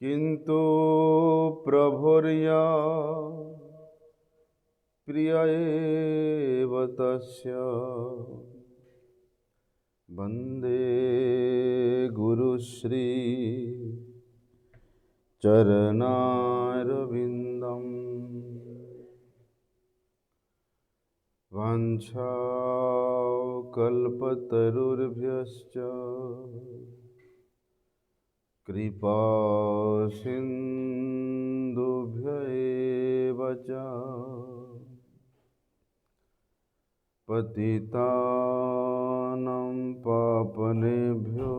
किन्तु प्रभुर्या प्रिय एव तस्य वन्दे गुरुश्री चरणारविन्दम्। वाञ्छाकल्पतरुर्भ्यश्च कृपा सिन्धुभ्य एव च पतितानां पावनेभ्यो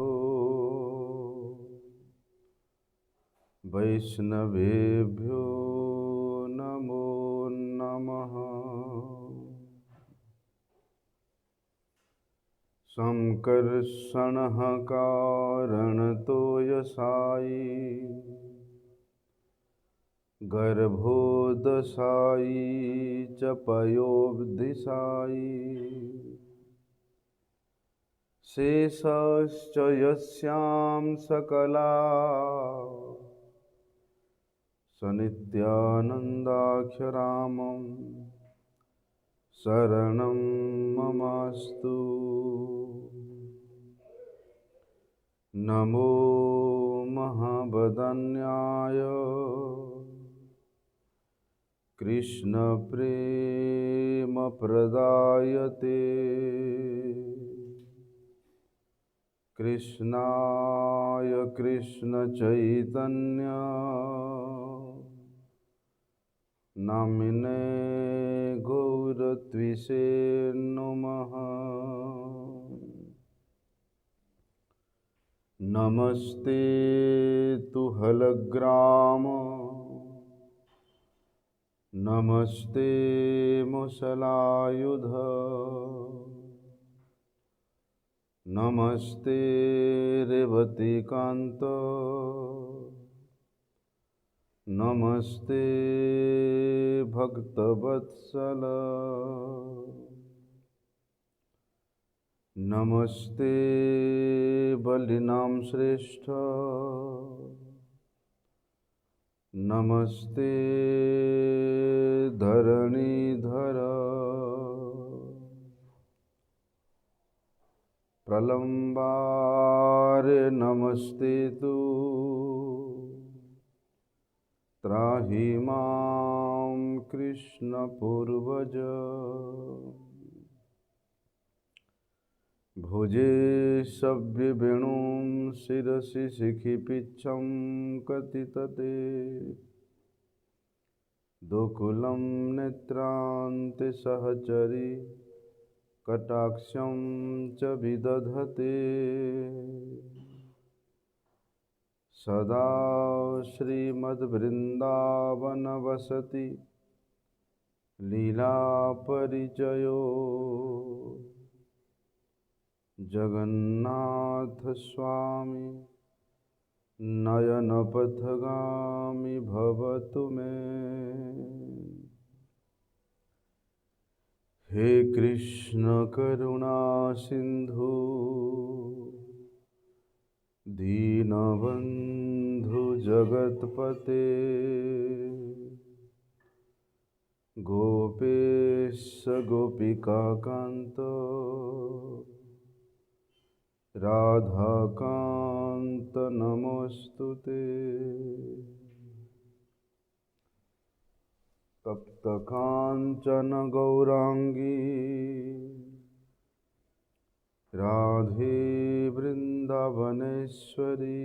वैष्णवेभ्यो नमो नमः। संकर्षणः कारणतो यशायि गर्भोदशायि च पयोबधिशायि शेषश्च यस्यां सकला स नित्यानन्दाख्यरामं शरणं ममास्तु। नमो महावदन्याय कृष्णप्रेमप्रदायते कृष्णाय कृष्णचैतन्य नामिने गौरत्विषे नमः। नमस्ते तु हलग्राम नमस्ते मुसलायुध नमस्ते रेवतीकान्त नमस्ते भक्तवत्सल नमस्ते बलिनां श्रेष्ठ नमस्ते धरणीधर प्रलम्बारे नमस्ते तु त्राहि मां कृष्ण पूर्वज भुजे सव्यवेणुं शिरसि शिखिपिच्छं कथितते दुकुलं नेत्रान्ते सहचरी कटाक्षं च विदधते सदा श्रीमद्वृन्दावनवसति लीलापरिचयो जगन्नाथ स्वामी नयनपथगामी भवतु मे। हे कृष्ण करुणा सिंधु दीनबंधु जगतपते गोपेश गोपिकाकांत राधाकांत नमोस्तुते। तप्त कांचन गौरांगी राधे वृंदावनेश्वरी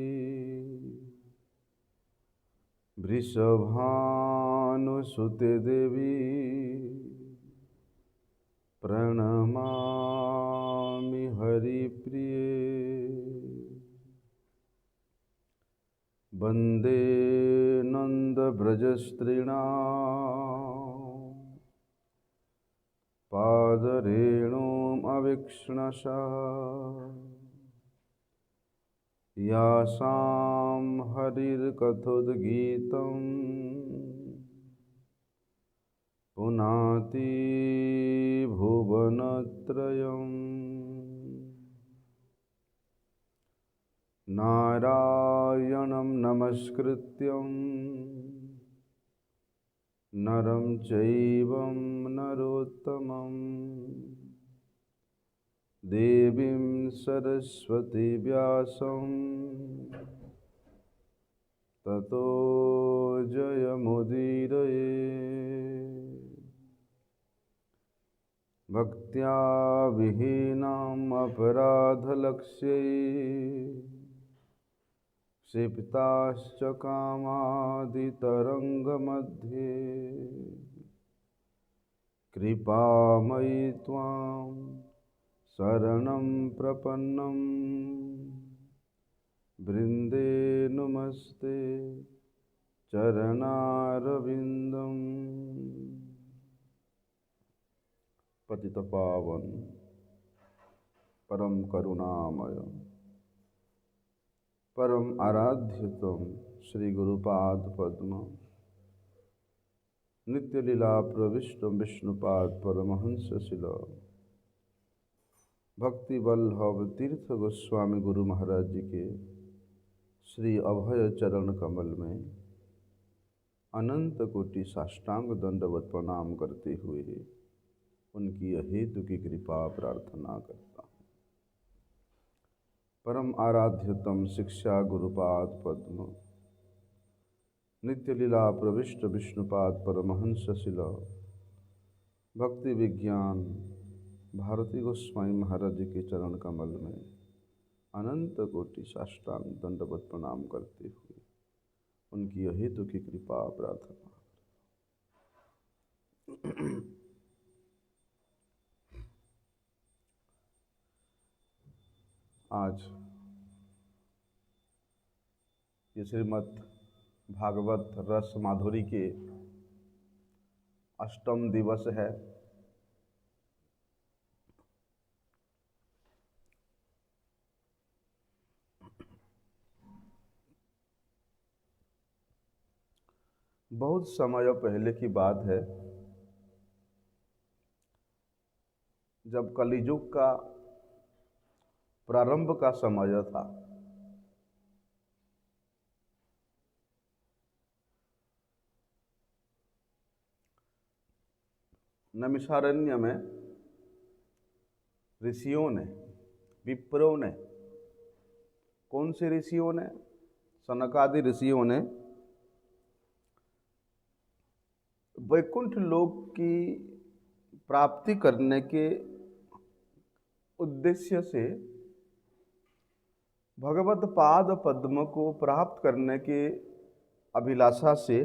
वृषभानुसुते देवी प्रणमामि हरिप्रिये। वन्दे नन्दव्रजस्त्रीणां पादरेणुम् अवीक्ष्णशः यासां हरिर्कथोद्गीतं पुनाति भुवनत्रयम्। नारायणं नमस्कृत्यं नरं चैव नरोत्तमं देवीं सरस्वती व्यासं ततो जयमुदीरये। भक्त्या विहीनाम् अपराधलक्ष्यै क्षिप्ताश्च कामादितरङ्गमध्ये कृपामयि त्वां शरणं प्रपन्नं वृन्दे नुमस्ते चरणारविन्दम्। पतितपावन परम करुणामय परम आराध्यतम श्री गुरुपाद पद्म नित्य लीला प्रविष्ट विष्णुपाद परमहंस शिल भक्ति वल्लभ तीर्थ गोस्वामी गुरु महाराज जी के श्री अभय चरण कमल में अनंत कोटि साष्टांग दंडवत प्रणाम करते हुए उनकी अहेतु की कृपा प्रार्थना करता हूँ। परम आराध्यतम शिक्षा गुरुपाद पद्म नित्य लीला प्रविष्ट विष्णुपाद परमहंस शिल भक्ति विज्ञान भारती गोस्वामी महाराज जी के चरण कमल में अनंत कोटि साष्टांग दंडवत प्रणाम करते हुए उनकी अहेतु की कृपा प्रार्थना। आज ये श्रीमद् भागवत रस माधुरी के अष्टम दिवस है। बहुत समय पहले की बात है जब कलियुग का प्रारंभ का समय था। नैमिषारण्य में ऋषियों ने, विप्रों ने, कौन से ऋषियों ने? सनकादि ऋषियों ने वैकुंठ लोक की प्राप्ति करने के उद्देश्य से भगवत पाद पद्म को प्राप्त करने के अभिलाषा से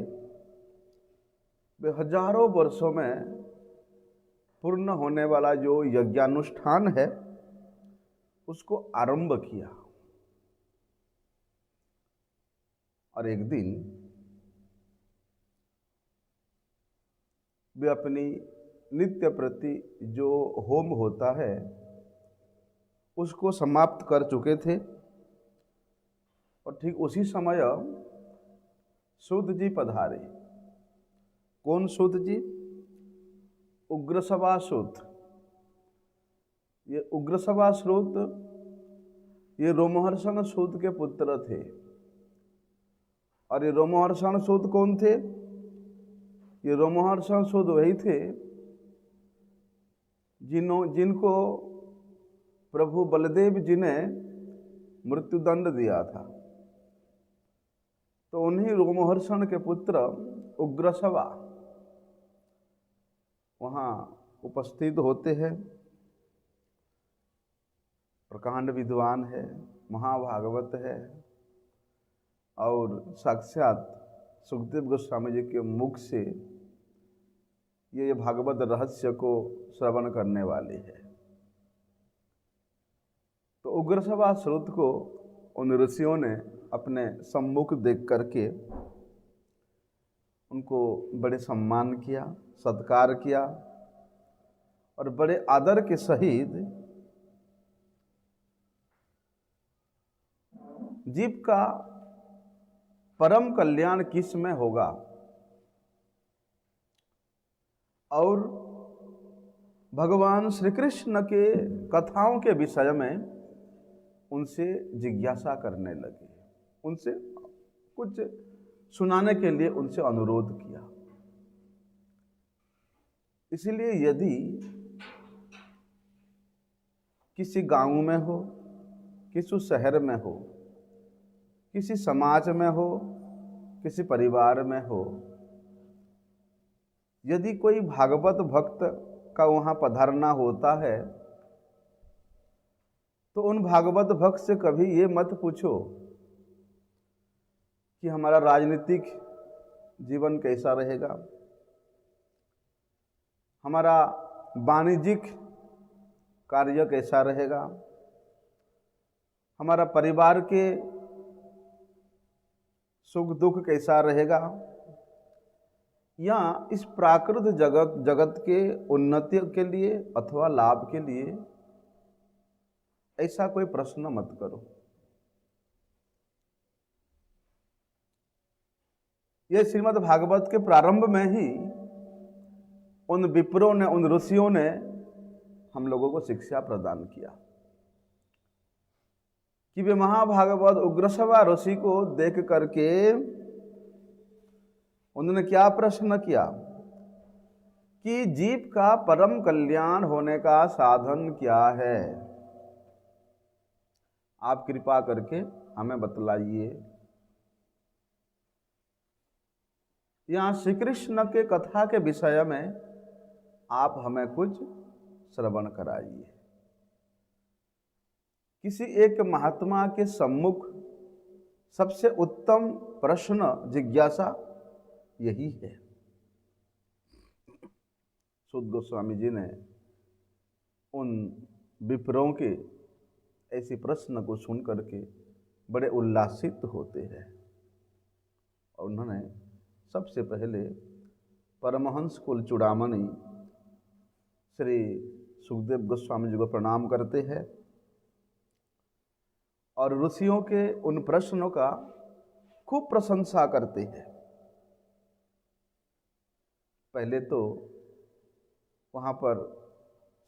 वे हजारों वर्षों में पूर्ण होने वाला जो यज्ञानुष्ठान है उसको आरंभ किया। और एक दिन वे अपनी नित्य प्रति जो होम होता है उसको समाप्त कर चुके थे। और ठीक उसी समय सूत जी पधारे। कौन सूत जी? उग्रसभा सूत। ये उग्रसभा सूत ये रोमहर्षण सूत के पुत्र थे। और ये रोमहर्षण सूत कौन थे? ये रोमहर्षण सूत वही थे जिनको प्रभु बलदेव जी ने मृत्युदंड दिया था। तो उन्हीं रोमहर्षण के पुत्र उग्रसभा वहाँ उपस्थित होते हैं। प्रकांड विद्वान है, महाभागवत है और साक्षात सुखदेव गोस्वामी जी के मुख से ये भागवत रहस्य को श्रवण करने वाले हैं। तो उग्रसभा श्रुत को उन ऋषियों ने अपने सम्मुख देख करके उनको बड़े सम्मान किया, सत्कार किया और बड़े आदर के सहित जीव का परम कल्याण किस में होगा और भगवान श्री कृष्ण के कथाओं के विषय में उनसे जिज्ञासा करने लगे, उनसे कुछ सुनाने के लिए उनसे अनुरोध किया। इसलिए यदि किसी गांव में हो, किसी शहर में हो, किसी समाज में हो, किसी परिवार में हो, यदि कोई भागवत भक्त का वहाँ पधारना होता है तो उन भागवत भक्त से कभी ये मत पूछो कि हमारा राजनीतिक जीवन कैसा रहेगा, हमारा वाणिज्यिक कार्य कैसा रहेगा, हमारा परिवार के सुख दुख कैसा रहेगा, या इस प्राकृत जगत के उन्नति के लिए अथवा लाभ के लिए ऐसा कोई प्रश्न मत करो। यह श्रीमद् भागवत के प्रारंभ में ही उन विप्रों ने, उन ऋषियों ने हम लोगों को शिक्षा प्रदान किया कि वे महाभागवत उग्रश्रवा ऋषि को देख करके उन्होंने क्या प्रश्न किया कि जीव का परम कल्याण होने का साधन क्या है, आप कृपा करके हमें बतलाइए। यहाँ श्री कृष्ण के कथा के विषय में आप हमें कुछ श्रवण कराइए। किसी एक महात्मा के सम्मुख सबसे उत्तम प्रश्न, जिज्ञासा यही है। सूत गोस्वामी जी ने उन विप्रों के ऐसे प्रश्न को सुन करके बड़े उल्लासित होते हैं और उन्होंने सबसे पहले परमहंस कुल चूड़ामणि श्री सुखदेव गोस्वामी जी को प्रणाम करते हैं और ऋषियों के उन प्रश्नों का खूब प्रशंसा करते हैं। पहले तो वहाँ पर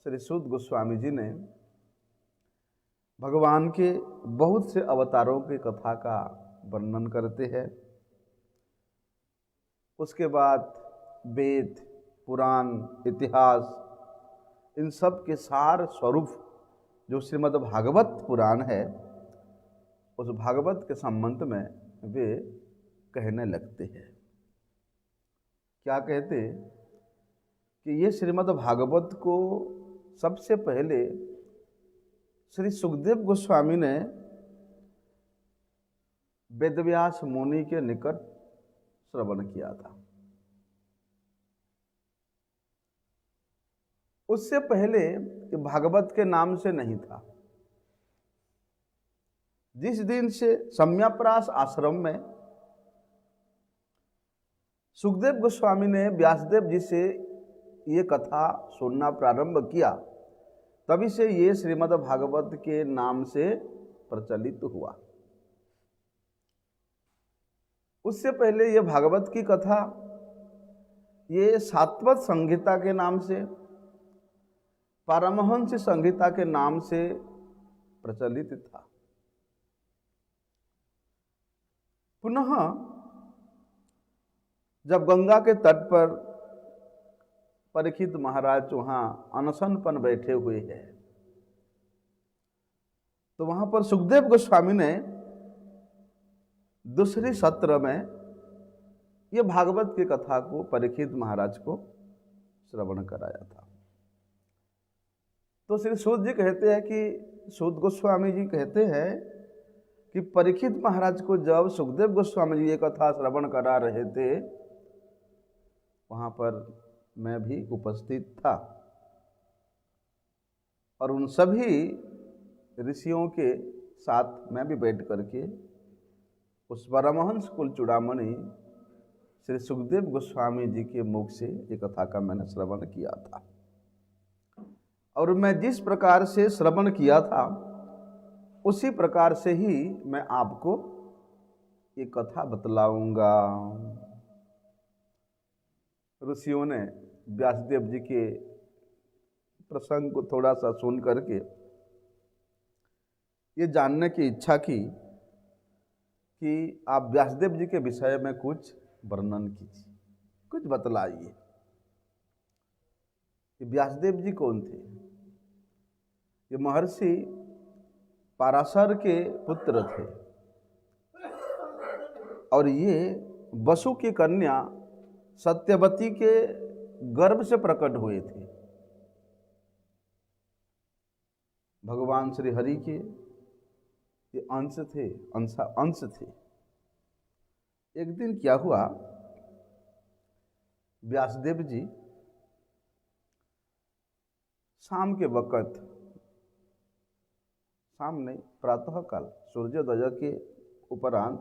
श्री सूत गोस्वामी जी ने भगवान के बहुत से अवतारों की कथा का वर्णन करते हैं। उसके बाद वेद, पुराण, इतिहास, इन सब के सार स्वरूप जो श्रीमद् भागवत पुराण है, उस भागवत के संबंध में वे कहने लगते हैं। क्या कहते कि ये श्रीमद् भागवत को सबसे पहले श्री सुखदेव गोस्वामी ने वेदव्यास मुनि के निकट श्रवण किया था। उससे पहले ये भागवत के नाम से नहीं था। जिस दिन से सम्याप्रास आश्रम में सुखदेव गोस्वामी ने व्यासदेव जी से ये कथा सुनना प्रारंभ किया, तभी से ये श्रीमद् भागवत के नाम से प्रचलित हुआ। उससे पहले ये भागवत की कथा ये सात्वत संहिता के नाम से, पारमहंस संहिता के नाम से प्रचलित था। पुनः जब गंगा के तट पर परीक्षित महाराज वहाँ अनशन पर बैठे हुए हैं, तो वहाँ पर सुखदेव गोस्वामी ने दूसरी सत्र में ये भागवत की कथा को परीक्षित महाराज को श्रवण कराया था। तो श्री सूत जी कहते हैं कि सूत गोस्वामी जी कहते हैं कि परीक्षित महाराज को जब सुखदेव गोस्वामी जी ये कथा श्रवण करा रहे थे, वहाँ पर मैं भी उपस्थित था और उन सभी ऋषियों के साथ मैं भी बैठ करके उस परमहंस कुल चूड़ामणि श्री सुखदेव गोस्वामी जी के मुख से ये कथा का मैंने श्रवण किया था। और मैं जिस प्रकार से श्रवण किया था उसी प्रकार से ही मैं आपको ये कथा बतलाऊंगा। ऋषियों ने व्यासदेव जी के प्रसंग को थोड़ा सा सुन करके ये जानने की इच्छा की कि आप व्यासदेव जी के विषय में कुछ वर्णन कीजिए, कुछ बतलाइए कि व्यासदेव जी कौन थे। ये महर्षि पराशर के पुत्र थे और ये वसु की कन्या सत्यवती के गर्भ से प्रकट हुए थे। भगवान श्री हरि के ये अंश थे, अंश थे। एक दिन क्या हुआ, व्यासदेव जी शाम के वक़्त, शाम नहीं प्रातः काल सूर्योदय के उपरांत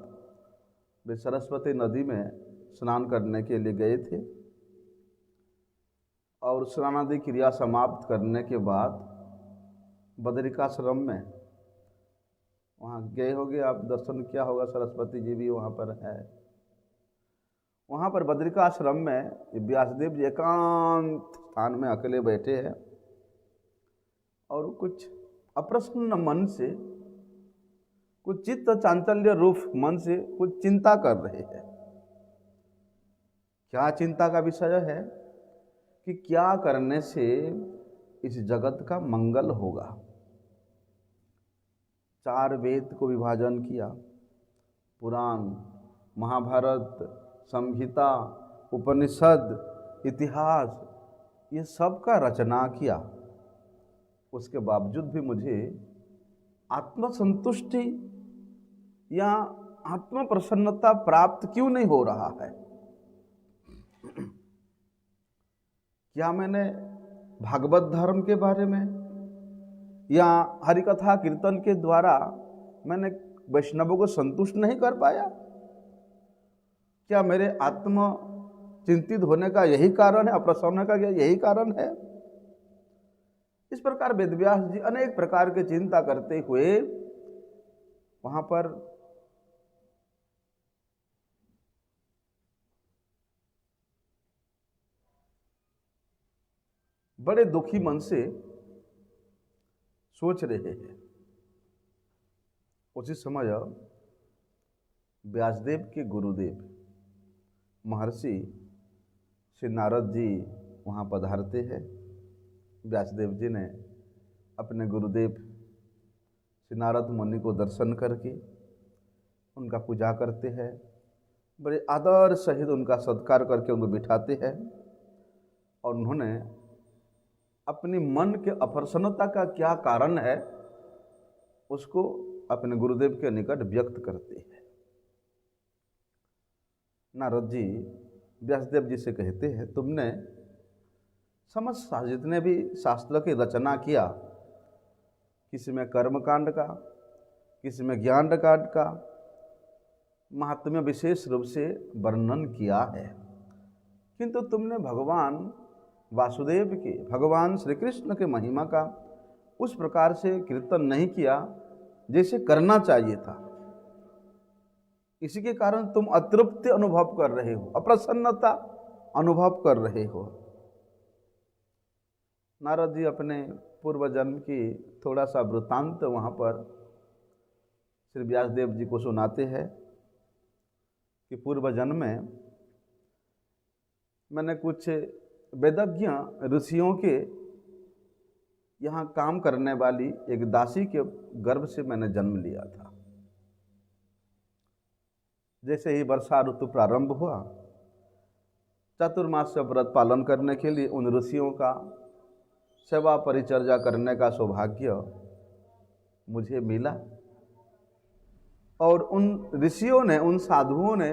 वे सरस्वती नदी में स्नान करने के लिए गए थे और स्नानादि क्रिया समाप्त करने के बाद बद्रिकाश्रम में वहाँ गए होंगे आप, दर्शन किया होगा, सरस्वती जी भी वहाँ पर है। वहाँ पर बद्रिकाश्रम में व्यासदेव जी एकांत स्थान में अकेले बैठे हैं और कुछ अप्रसन्न मन से, कुछ चित्त चांचल्य रूप मन से कुछ चिंता कर रहे हैं। क्या चिंता का विषय है कि क्या करने से इस जगत का मंगल होगा। 4 वेद को विभाजन किया, पुराण, महाभारत, संहिता, उपनिषद, इतिहास, ये सब का रचना किया। उसके बावजूद भी मुझे आत्मसंतुष्टि या आत्म प्रसन्नता प्राप्त क्यों नहीं हो रहा है। क्या मैंने भागवत धर्म के बारे में या हरिकथा कीर्तन के द्वारा मैंने वैष्णवों को संतुष्ट नहीं कर पाया? क्या मेरे आत्म चिंतित होने का यही कारण है, अप्रसन्न का यही कारण है? इस प्रकार वेदव्यास जी अनेक प्रकार की चिंता करते हुए वहां पर बड़े दुखी मन से सोच रहे हैं। उसी समय व्यासदेव के गुरुदेव महर्षि श्री नारद जी वहाँ पधारते हैं। व्यासदेव जी ने अपने गुरुदेव श्री नारद मुनि को दर्शन करके उनका पूजा करते हैं, बड़े आदर सहित उनका सत्कार करके उनको बिठाते हैं और उन्होंने अपनी मन के अप्रसन्नता का क्या कारण है उसको अपने गुरुदेव के निकट व्यक्त करते हैं। नारद जी व्यासदेव जी से कहते हैं, तुमने समस्त जितने भी शास्त्र की रचना किया, किसी में कर्मकांड का, किसी में ज्ञान कांड का महात्म्य विशेष रूप से वर्णन किया है, किंतु तुमने भगवान वासुदेव के, भगवान श्री कृष्ण के महिमा का उस प्रकार से कीर्तन नहीं किया जैसे करना चाहिए था। इसी के कारण तुम अतृप्ति अनुभव कर रहे हो, अप्रसन्नता अनुभव कर रहे हो। नारद जी अपने पूर्व जन्म की थोड़ा सा वृत्तांत वहाँ पर श्री व्यासदेव जी को सुनाते हैं कि पूर्व जन्म में मैंने कुछ वेदज्ञ ऋषियों के यहाँ काम करने वाली एक दासी के गर्भ से मैंने जन्म लिया था। जैसे ही वर्षा ऋतु प्रारंभ हुआ, चतुर्मास व्रत पालन करने के लिए उन ऋषियों का सेवा परिचर्या करने का सौभाग्य मुझे मिला और उन ऋषियों ने, उन साधुओं ने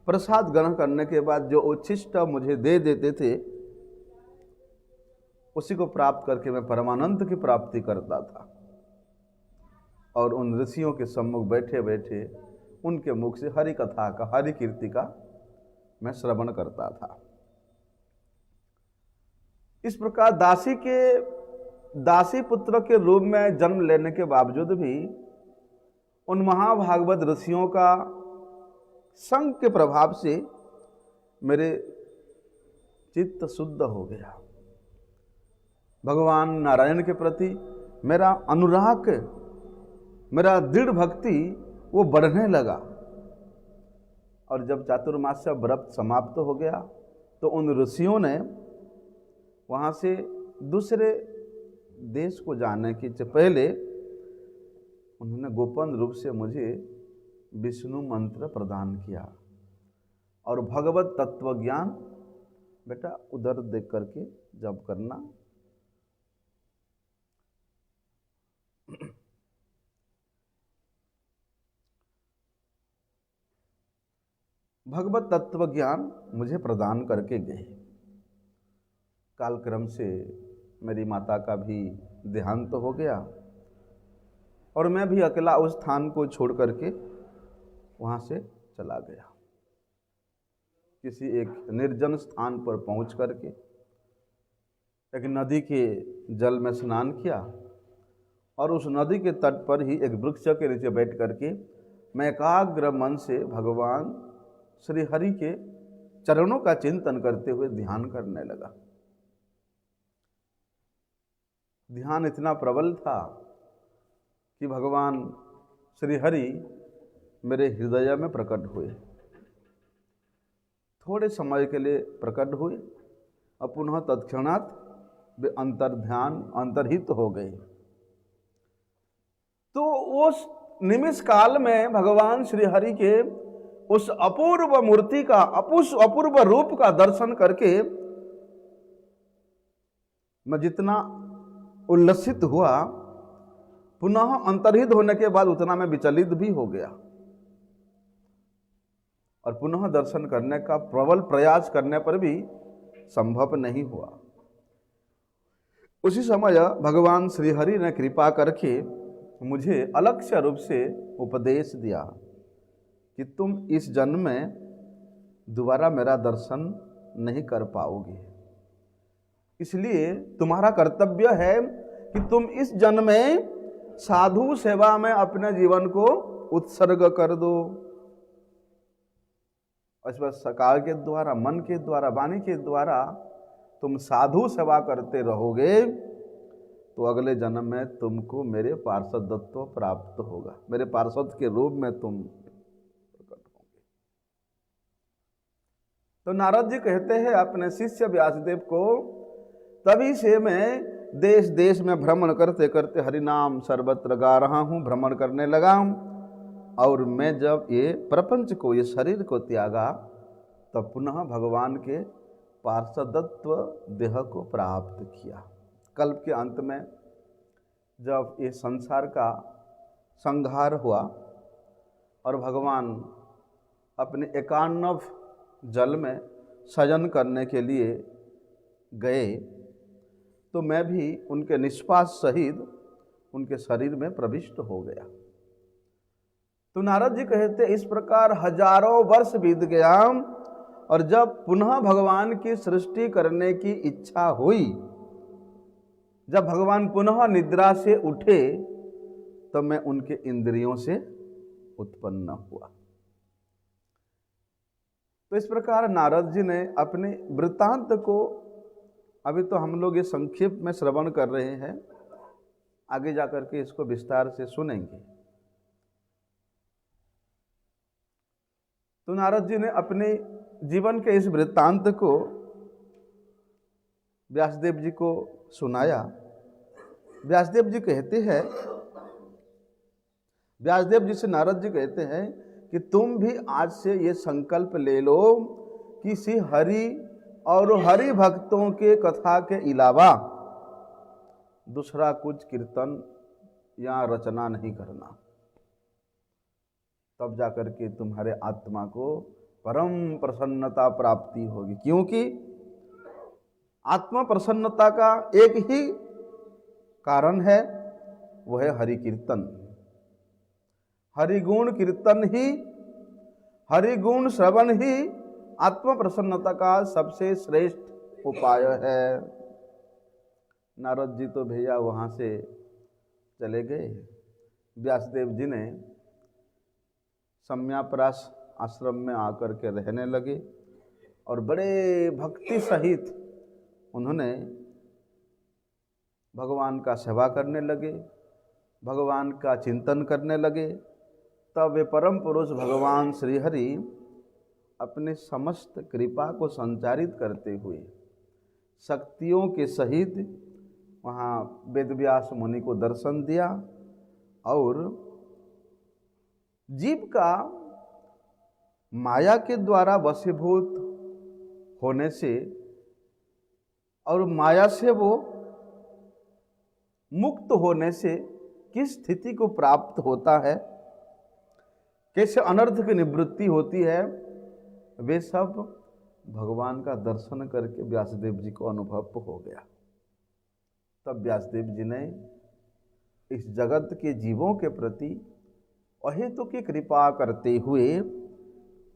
प्रसाद ग्रहण करने के बाद जो उच्छिष्ट मुझे दे देते थे उसी को प्राप्त करके मैं परमानंद की प्राप्ति करता था और उन ऋषियों के सम्मुख बैठे बैठे उनके मुख से हरि कथा का, हरि कीर्ति का मैं श्रवण करता था। इस प्रकार दासी पुत्र के रूप में जन्म लेने के बावजूद भी उन महाभागवत ऋषियों का संग के प्रभाव से मेरे चित्त शुद्ध हो गया। भगवान नारायण के प्रति मेरा अनुराग मेरा दृढ़ भक्ति वो बढ़ने लगा। और जब चातुर्मास्य व्रत समाप्त हो गया तो उन ऋषियों ने वहाँ से दूसरे देश को जाने के पहले उन्होंने गोपन रूप से मुझे विष्णु मंत्र प्रदान किया और भगवत तत्व ज्ञान बेटा उधर देख करके जब करना। भगवत तत्व ज्ञान मुझे प्रदान करके गए। कालक्रम से मेरी माता का भी देहांत हो गया और मैं भी अकेला उस स्थान को छोड़ करके वहाँ से चला गया। किसी एक निर्जन स्थान पर पहुँच करके एक नदी के जल में स्नान किया और उस नदी के तट पर ही एक वृक्ष के नीचे बैठ करके मैं एकाग्र मन से भगवान श्री हरि के चरणों का चिंतन करते हुए ध्यान करने लगा। ध्यान इतना प्रबल था कि भगवान श्री हरि मेरे हृदय में प्रकट हुए। थोड़े समय के लिए प्रकट हुए और पुनः तत्क्षणात् वे अंतर्हित हो गए। तो उस निमिष काल में भगवान श्री हरि के उस अपूर्व मूर्ति का अपूर्व रूप का दर्शन करके मैं जितना उल्लसित हुआ, पुनः अंतर्हित होने के बाद उतना मैं विचलित भी हो गया और पुनः दर्शन करने का प्रबल प्रयास करने पर भी संभव नहीं हुआ। उसी समय भगवान श्री हरि ने कृपा करके मुझे अलक्ष्य रूप से उपदेश दिया कि तुम इस जन्म में दोबारा मेरा दर्शन नहीं कर पाओगे, इसलिए तुम्हारा कर्तव्य है कि तुम इस जन्म में साधु सेवा में अपने जीवन को उत्सर्ग कर दो। इस पर सकाल के द्वारा, मन के द्वारा, वाणी के द्वारा तुम साधु सेवा करते रहोगे तो अगले जन्म में तुमको मेरे पार्षदत्व प्राप्त होगा, मेरे पार्षद के रूप में तुम प्रकट होंगे। तो नारद जी कहते हैं अपने शिष्य व्यासदेव को, तभी से मैं देश देश में भ्रमण करते करते हरिनाम सर्वत्र गा रहा हूँ, भ्रमण करने लगा। और मैं जब ये प्रपंच को, ये शरीर को त्यागा तब पुनः भगवान के पार्षदत्व देह को प्राप्त किया। कल्प के अंत में जब ये संसार का संहार हुआ और भगवान अपने 91 जल में शयन करने के लिए गए तो मैं भी उनके निश्वास सहित उनके शरीर में प्रविष्ट हो गया। तो नारद जी कहते इस प्रकार हजारों वर्ष बीत गया और जब पुनः भगवान की सृष्टि करने की इच्छा हुई, जब भगवान पुनः निद्रा से उठे तो मैं उनके इंद्रियों से उत्पन्न हुआ। तो इस प्रकार नारद जी ने अपने वृत्तांत को, अभी तो हम लोग ये संक्षेप में श्रवण कर रहे हैं, आगे जाकर के इसको विस्तार से सुनेंगे। तो नारद जी ने अपने जीवन के इस वृत्तांत को व्यासदेव जी को सुनाया। व्यासदेव जी कहते हैं, व्यासदेव जी से नारद जी कहते हैं कि तुम भी आज से ये संकल्प ले लो कि श्री हरि और हरि भक्तों के कथा के अलावा दूसरा कुछ कीर्तन या रचना नहीं करना, तब जाकर के तुम्हारे आत्मा को परम प्रसन्नता प्राप्ति होगी। क्योंकि आत्मा प्रसन्नता का एक ही कारण है, वह है हरि कीर्तन। हरिगुण कीर्तन ही, हरिगुण श्रवण ही आत्मा प्रसन्नता का सबसे श्रेष्ठ उपाय है। नारद जी तो भैया वहाँ से चले गए। व्यासदेव जी ने सम्यापरास आश्रम में आकर के रहने लगे और बड़े भक्ति सहित उन्होंने भगवान का सेवा करने लगे। भगवान का चिंतन करने लगे, तब वे परम पुरुष भगवान श्री हरि अपने समस्त कृपा को संचारित करते हुए शक्तियों के सहित वहाँ वेदव्यास मुनि को दर्शन दिया और जीव का माया के द्वारा वशीभूत होने से और माया से वो मुक्त होने से किस स्थिति को प्राप्त होता है, कैसे अनर्थ की निवृत्ति होती है, वे सब भगवान का दर्शन करके व्यासदेव जी को अनुभव हो गया। तब व्यासदेव जी ने इस जगत के जीवों के प्रति अहेतु की कृपा करते हुए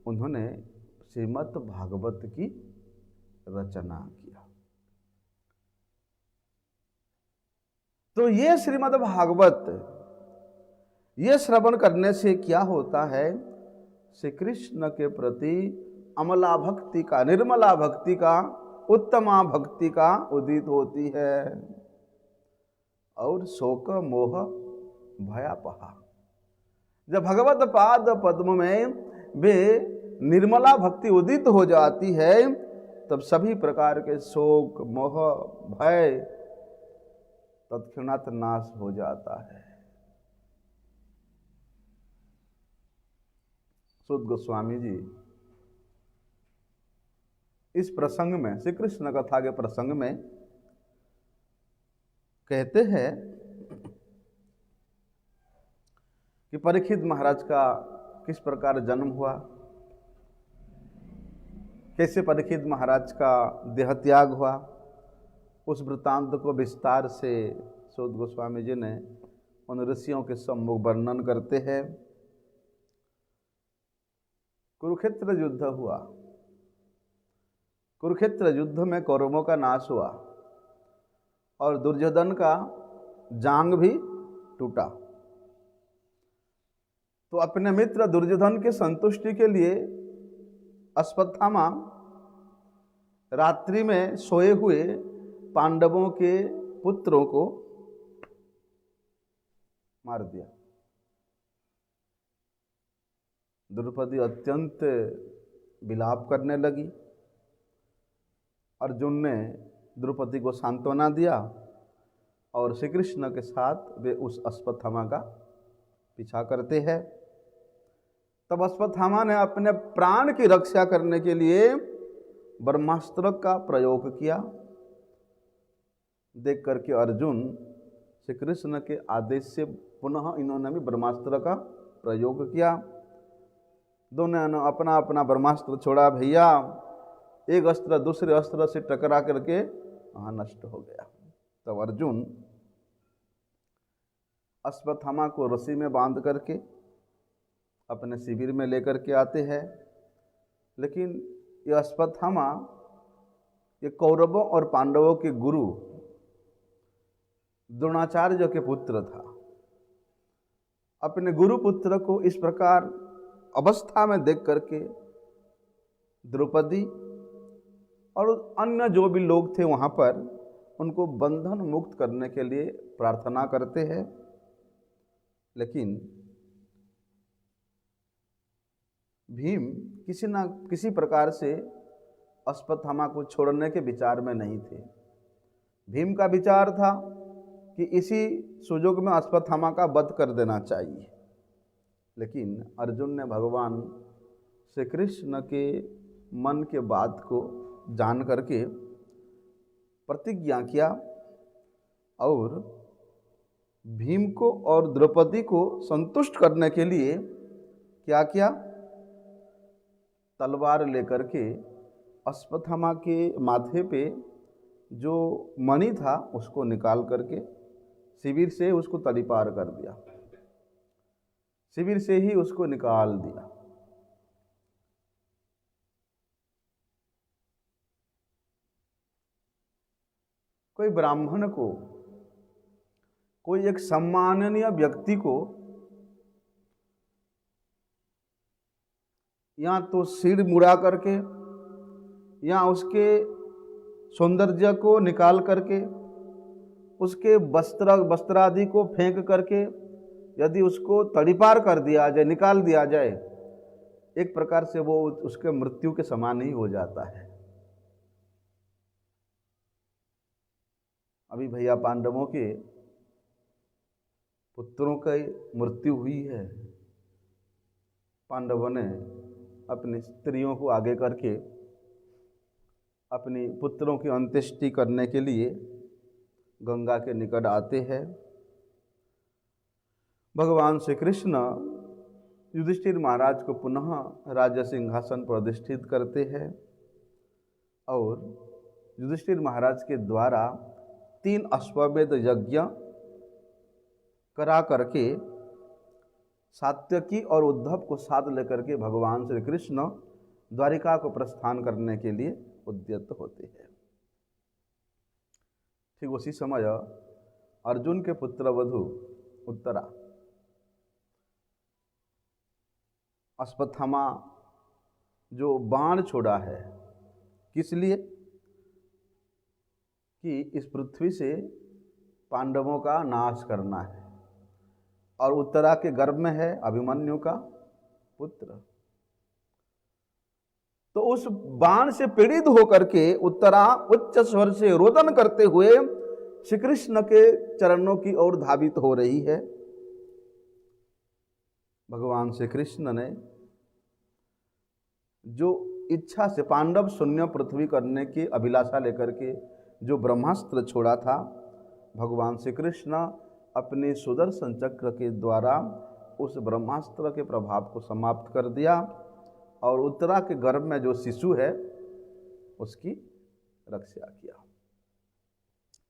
उन्होंने श्रीमद् भागवत की रचना किया। तो ये श्रीमद् भागवत, ये श्रवण करने से क्या होता है, श्री कृष्ण के प्रति अमला भक्ति का, निर्मला भक्ति का, उत्तमा भक्ति का उदित होती है और शोक मोह भयापहा। जब भगवत पाद पद्म में वे निर्मला भक्ति उदित हो जाती है, तब सभी प्रकार के शोक मोह भय तत्क्षणात नाश हो जाता है। सूत गोस्वामी जी इस प्रसंग में, श्री कृष्ण कथा के प्रसंग में कहते हैं कि परीक्षित महाराज का किस प्रकार जन्म हुआ, कैसे परीक्षित महाराज का देह त्याग हुआ, उस वृत्तांत को विस्तार से सूत गोस्वामी जी ने उन ऋषियों के सम्मुख वर्णन करते हैं। कुरुक्षेत्र युद्ध हुआ, कुरुक्षेत्र युद्ध में कौरवों का नाश हुआ और दुर्योधन का जांग भी टूटा। तो अपने मित्र दुर्योधन के संतुष्टि के लिए अश्वत्थामा रात्रि में सोए हुए पांडवों के पुत्रों को मार दिया। द्रौपदी अत्यंत विलाप करने लगी। अर्जुन ने द्रौपदी को सांत्वना दिया और श्री कृष्ण के साथ वे उस अश्वत्थामा का पीछा करते हैं। तब अश्वत्थामा ने अपने प्राण की रक्षा करने के लिए ब्रह्मास्त्र का प्रयोग किया। देख करके अर्जुन श्री कृष्ण के आदेश से पुनः इन्होंने भी ब्रह्मास्त्र का प्रयोग किया। दोनों ने अपना अपना ब्रह्मास्त्र छोड़ा। भैया, एक अस्त्र दूसरे अस्त्र से टकरा करके वहाँ नष्ट हो गया। तब अर्जुन अश्वत्थामा को रस्सी में बांध करके अपने शिविर में लेकर के आते हैं। लेकिन ये अश्वत्थामा ये कौरवों और पांडवों के गुरु द्रोणाचार्य के पुत्र था। अपने गुरु पुत्र को इस प्रकार अवस्था में देख करके द्रौपदी और अन्य जो भी लोग थे वहाँ पर उनको बंधन मुक्त करने के लिए प्रार्थना करते हैं। लेकिन भीम किसी न किसी प्रकार से अश्वत्थामा को छोड़ने के विचार में नहीं थे। भीम का विचार था कि इसी सुयोग में अश्वत्थामा का वध कर देना चाहिए। लेकिन अर्जुन ने भगवान श्री कृष्ण के मन के बात को जान करके प्रतिज्ञा किया और भीम को और द्रौपदी को संतुष्ट करने के लिए क्या किया, तलवार लेकर के अश्वत्थामा के माथे पे जो मणि था उसको निकाल करके शिविर से उसको तड़ीपार कर दिया। शिविर से ही उसको निकाल दिया। कोई ब्राह्मण को, कोई एक सम्माननीय व्यक्ति को या तो सिर मुड़ा करके या उसके सौंदर्य को निकाल करके उसके वस्त्रादि को फेंक करके यदि उसको तड़ीपार कर दिया जाए, निकाल दिया जाए, एक प्रकार से वो उसके मृत्यु के समान ही हो जाता है। अभी भैया पांडवों के पुत्रों की मृत्यु हुई है। पांडवों ने अपनी स्त्रियों को आगे करके अपनी पुत्रों की अंत्येष्टि करने के लिए गंगा के निकट आते हैं। भगवान श्री कृष्ण युधिष्ठिर महाराज को पुनः राज्य सिंहासन पर अधिष्ठित करते हैं और युधिष्ठिर महाराज के द्वारा 3 अश्वमेध यज्ञ करा करके सात्यकी और उद्धव को साथ लेकर के भगवान श्री कृष्ण द्वारिका को प्रस्थान करने के लिए उद्यत होते हैं। ठीक उसी समय अर्जुन के पुत्र वधु उत्तरा अश्वत्थामा जो बाण छोड़ा है, किस लिए? कि इस पृथ्वी से पांडवों का नाश करना है, और उत्तरा के गर्भ में है अभिमन्यु का पुत्र। तो उस बाण से पीड़ित होकर के उत्तरा उच्च स्वर से रोदन करते हुए श्री कृष्ण के चरणों की ओर धावित हो रही है। भगवान श्री कृष्ण ने जो इच्छा से पांडव शून्य पृथ्वी करने की अभिलाषा लेकर के जो ब्रह्मास्त्र छोड़ा था, भगवान श्री कृष्ण अपने सुदर्शन चक्र के द्वारा उस ब्रह्मास्त्र के प्रभाव को समाप्त कर दिया और उत्तरा के गर्भ में जो शिशु है उसकी रक्षा किया।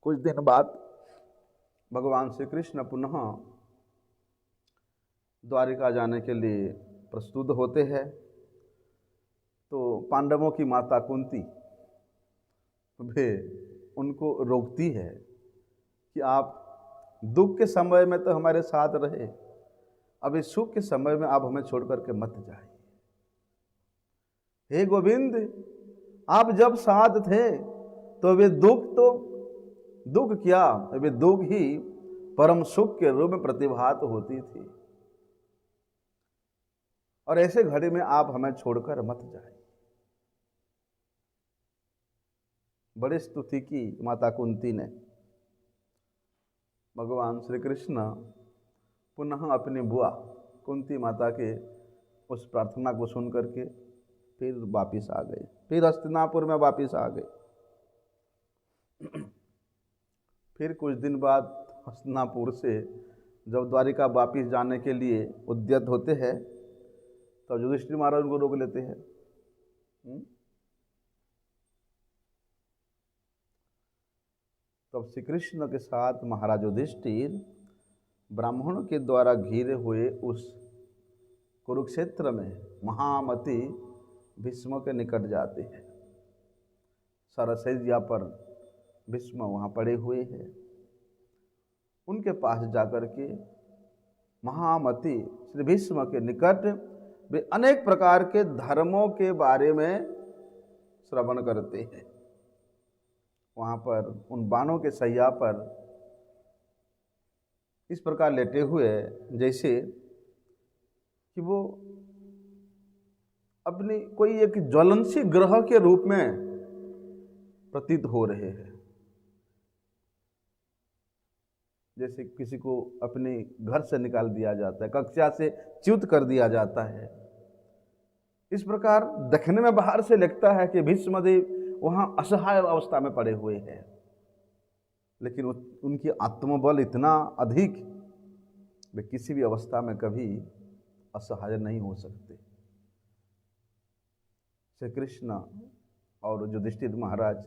कुछ दिन बाद भगवान श्री कृष्ण पुनः द्वारिका जाने के लिए प्रस्तुत होते हैं। तो पांडवों की माता कुंती वे उनको रोकती है कि आप दुख के समय में तो हमारे साथ रहे, अभी सुख के समय में आप हमें छोड़ करके मत जाइए। हे गोविंद, आप जब साथ थे तो वे दुख क्या, वे दुख ही परम सुख के रूप में प्रतिभात होती थी, और ऐसे घड़ी में आप हमें छोड़कर मत जाइए। बड़ी स्तुति की माता कुंती ने। भगवान श्री कृष्ण पुनः अपनी बुआ कुंती माता के उस प्रार्थना को सुन करके फिर वापिस आ गए, फिर हस्तिनापुर में वापिस आ गए। फिर कुछ दिन बाद हस्तिनापुर से जब द्वारिका वापिस जाने के लिए उद्यत होते हैं तो युधिष्ठिर महाराज उनको रोक लेते हैं। तब श्री कृष्ण के साथ महाराज युधिष्ठिर ब्राह्मणों के द्वारा घिरे हुए उस कुरुक्षेत्र में महामति भीष्म के निकट जाते हैं। सरसैया पर भीष्म वहाँ पड़े हुए हैं। उनके पास जाकर के महामति श्री भीष्म के निकट वे अनेक प्रकार के धर्मों के बारे में श्रवण करते हैं। वहाँ पर उन बाणों के सैया पर इस प्रकार लेटे हुए जैसे कि वो अपनी कोई एक ज्वलनशील ग्रह के रूप में प्रतीत हो रहे हैं। जैसे किसी को अपने घर से निकाल दिया जाता है, कक्षा से च्युत कर दिया जाता है। इस प्रकार देखने में बाहर से लगता है कि भीष्मदेव वहाँ असहाय अवस्था में पड़े हुए हैं, लेकिन उनकी आत्मबल इतना अधिक, वे किसी भी अवस्था में कभी असहाय नहीं हो सकते। श्री कृष्ण और युधिष्ठिर महाराज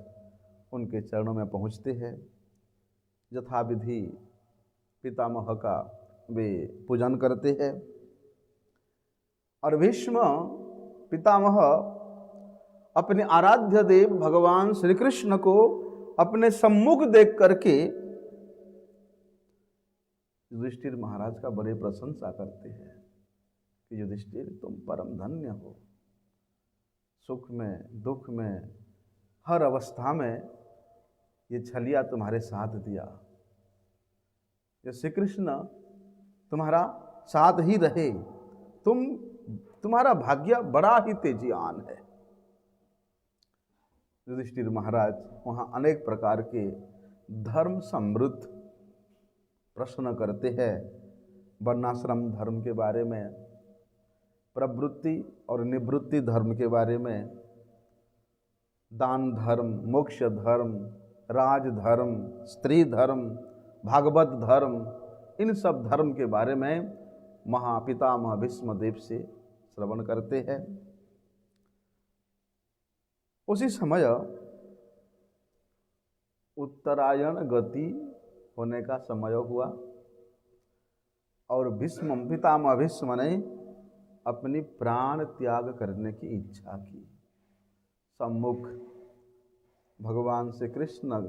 उनके चरणों में पहुँचते हैं। यथाविधि पितामह का वे पूजन करते हैं और भीष्म पितामह अपने आराध्य देव भगवान श्री कृष्ण को अपने सम्मुख देख करके युधिष्ठिर महाराज का बड़े प्रशंसा करते हैं कि युधिष्ठिर तुम परम धन्य हो, सुख में दुख में हर अवस्था में ये छलिया तुम्हारे साथ दिया, कि श्री कृष्ण तुम्हारा साथ ही रहे, तुम्हारा भाग्य बड़ा ही तेजियान है। युधिष्ठिर महाराज वहाँ अनेक प्रकार के धर्म समृद्ध प्रश्न करते हैं, वर्णाश्रम धर्म के बारे में, प्रवृत्ति और निवृत्ति धर्म के बारे में, दान धर्म, मोक्ष धर्म, राज धर्म, स्त्री धर्म, भागवत धर्म, इन सब धर्म के बारे में महापितामह भीष्मदेव से श्रवण करते हैं। उसी समय उत्तरायण गति होने का समय हुआ और पितामह भीष्म ने अपनी प्राण त्याग करने की इच्छा की। सम्मुख भगवान श्री कृष्ण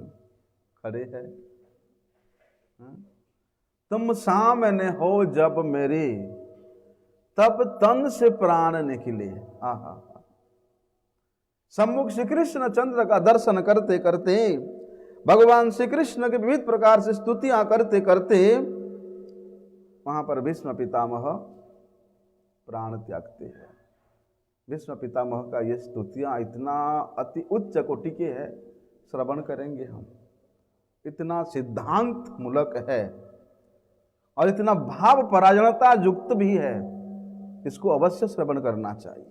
खड़े हैं। तुम सामने हो जब मेरे, तब तन से प्राण निकले। आहा, सम्मुख श्री कृष्ण चंद्र का दर्शन करते करते, भगवान श्री कृष्ण के विविध प्रकार से स्तुतियां करते करते वहां पर भीष्म पितामह प्राण त्यागते हैं। भीष्म पितामह का ये स्तुतियां इतना अति उच्च कोटि के है, श्रवण करेंगे हम, इतना सिद्धांत मूलक है और इतना भाव परायणता युक्त भी है, इसको अवश्य श्रवण करना चाहिए।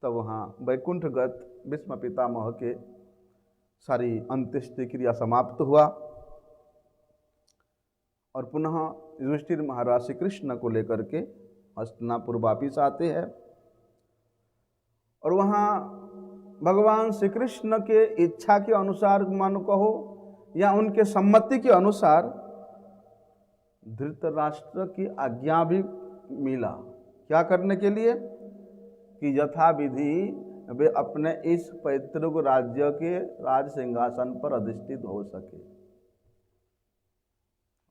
तब वहाँ वैकुंठगत भीष्म पितामह के सारी अंत्येष्टि क्रिया समाप्त हुआ और पुनः युधिष्ठिर महाराज श्री कृष्ण को लेकर के हस्तिनापुर वापिस आते हैं और वहाँ भगवान श्री कृष्ण के इच्छा के अनुसार मानो कहो या उनके सम्मति के अनुसार धृतराष्ट्र की आज्ञा भी मिला। क्या करने के लिए? कि यथा विधि वे अपने इस पैतृक राज्य के राज सिंहासन पर अधिष्ठित हो सके,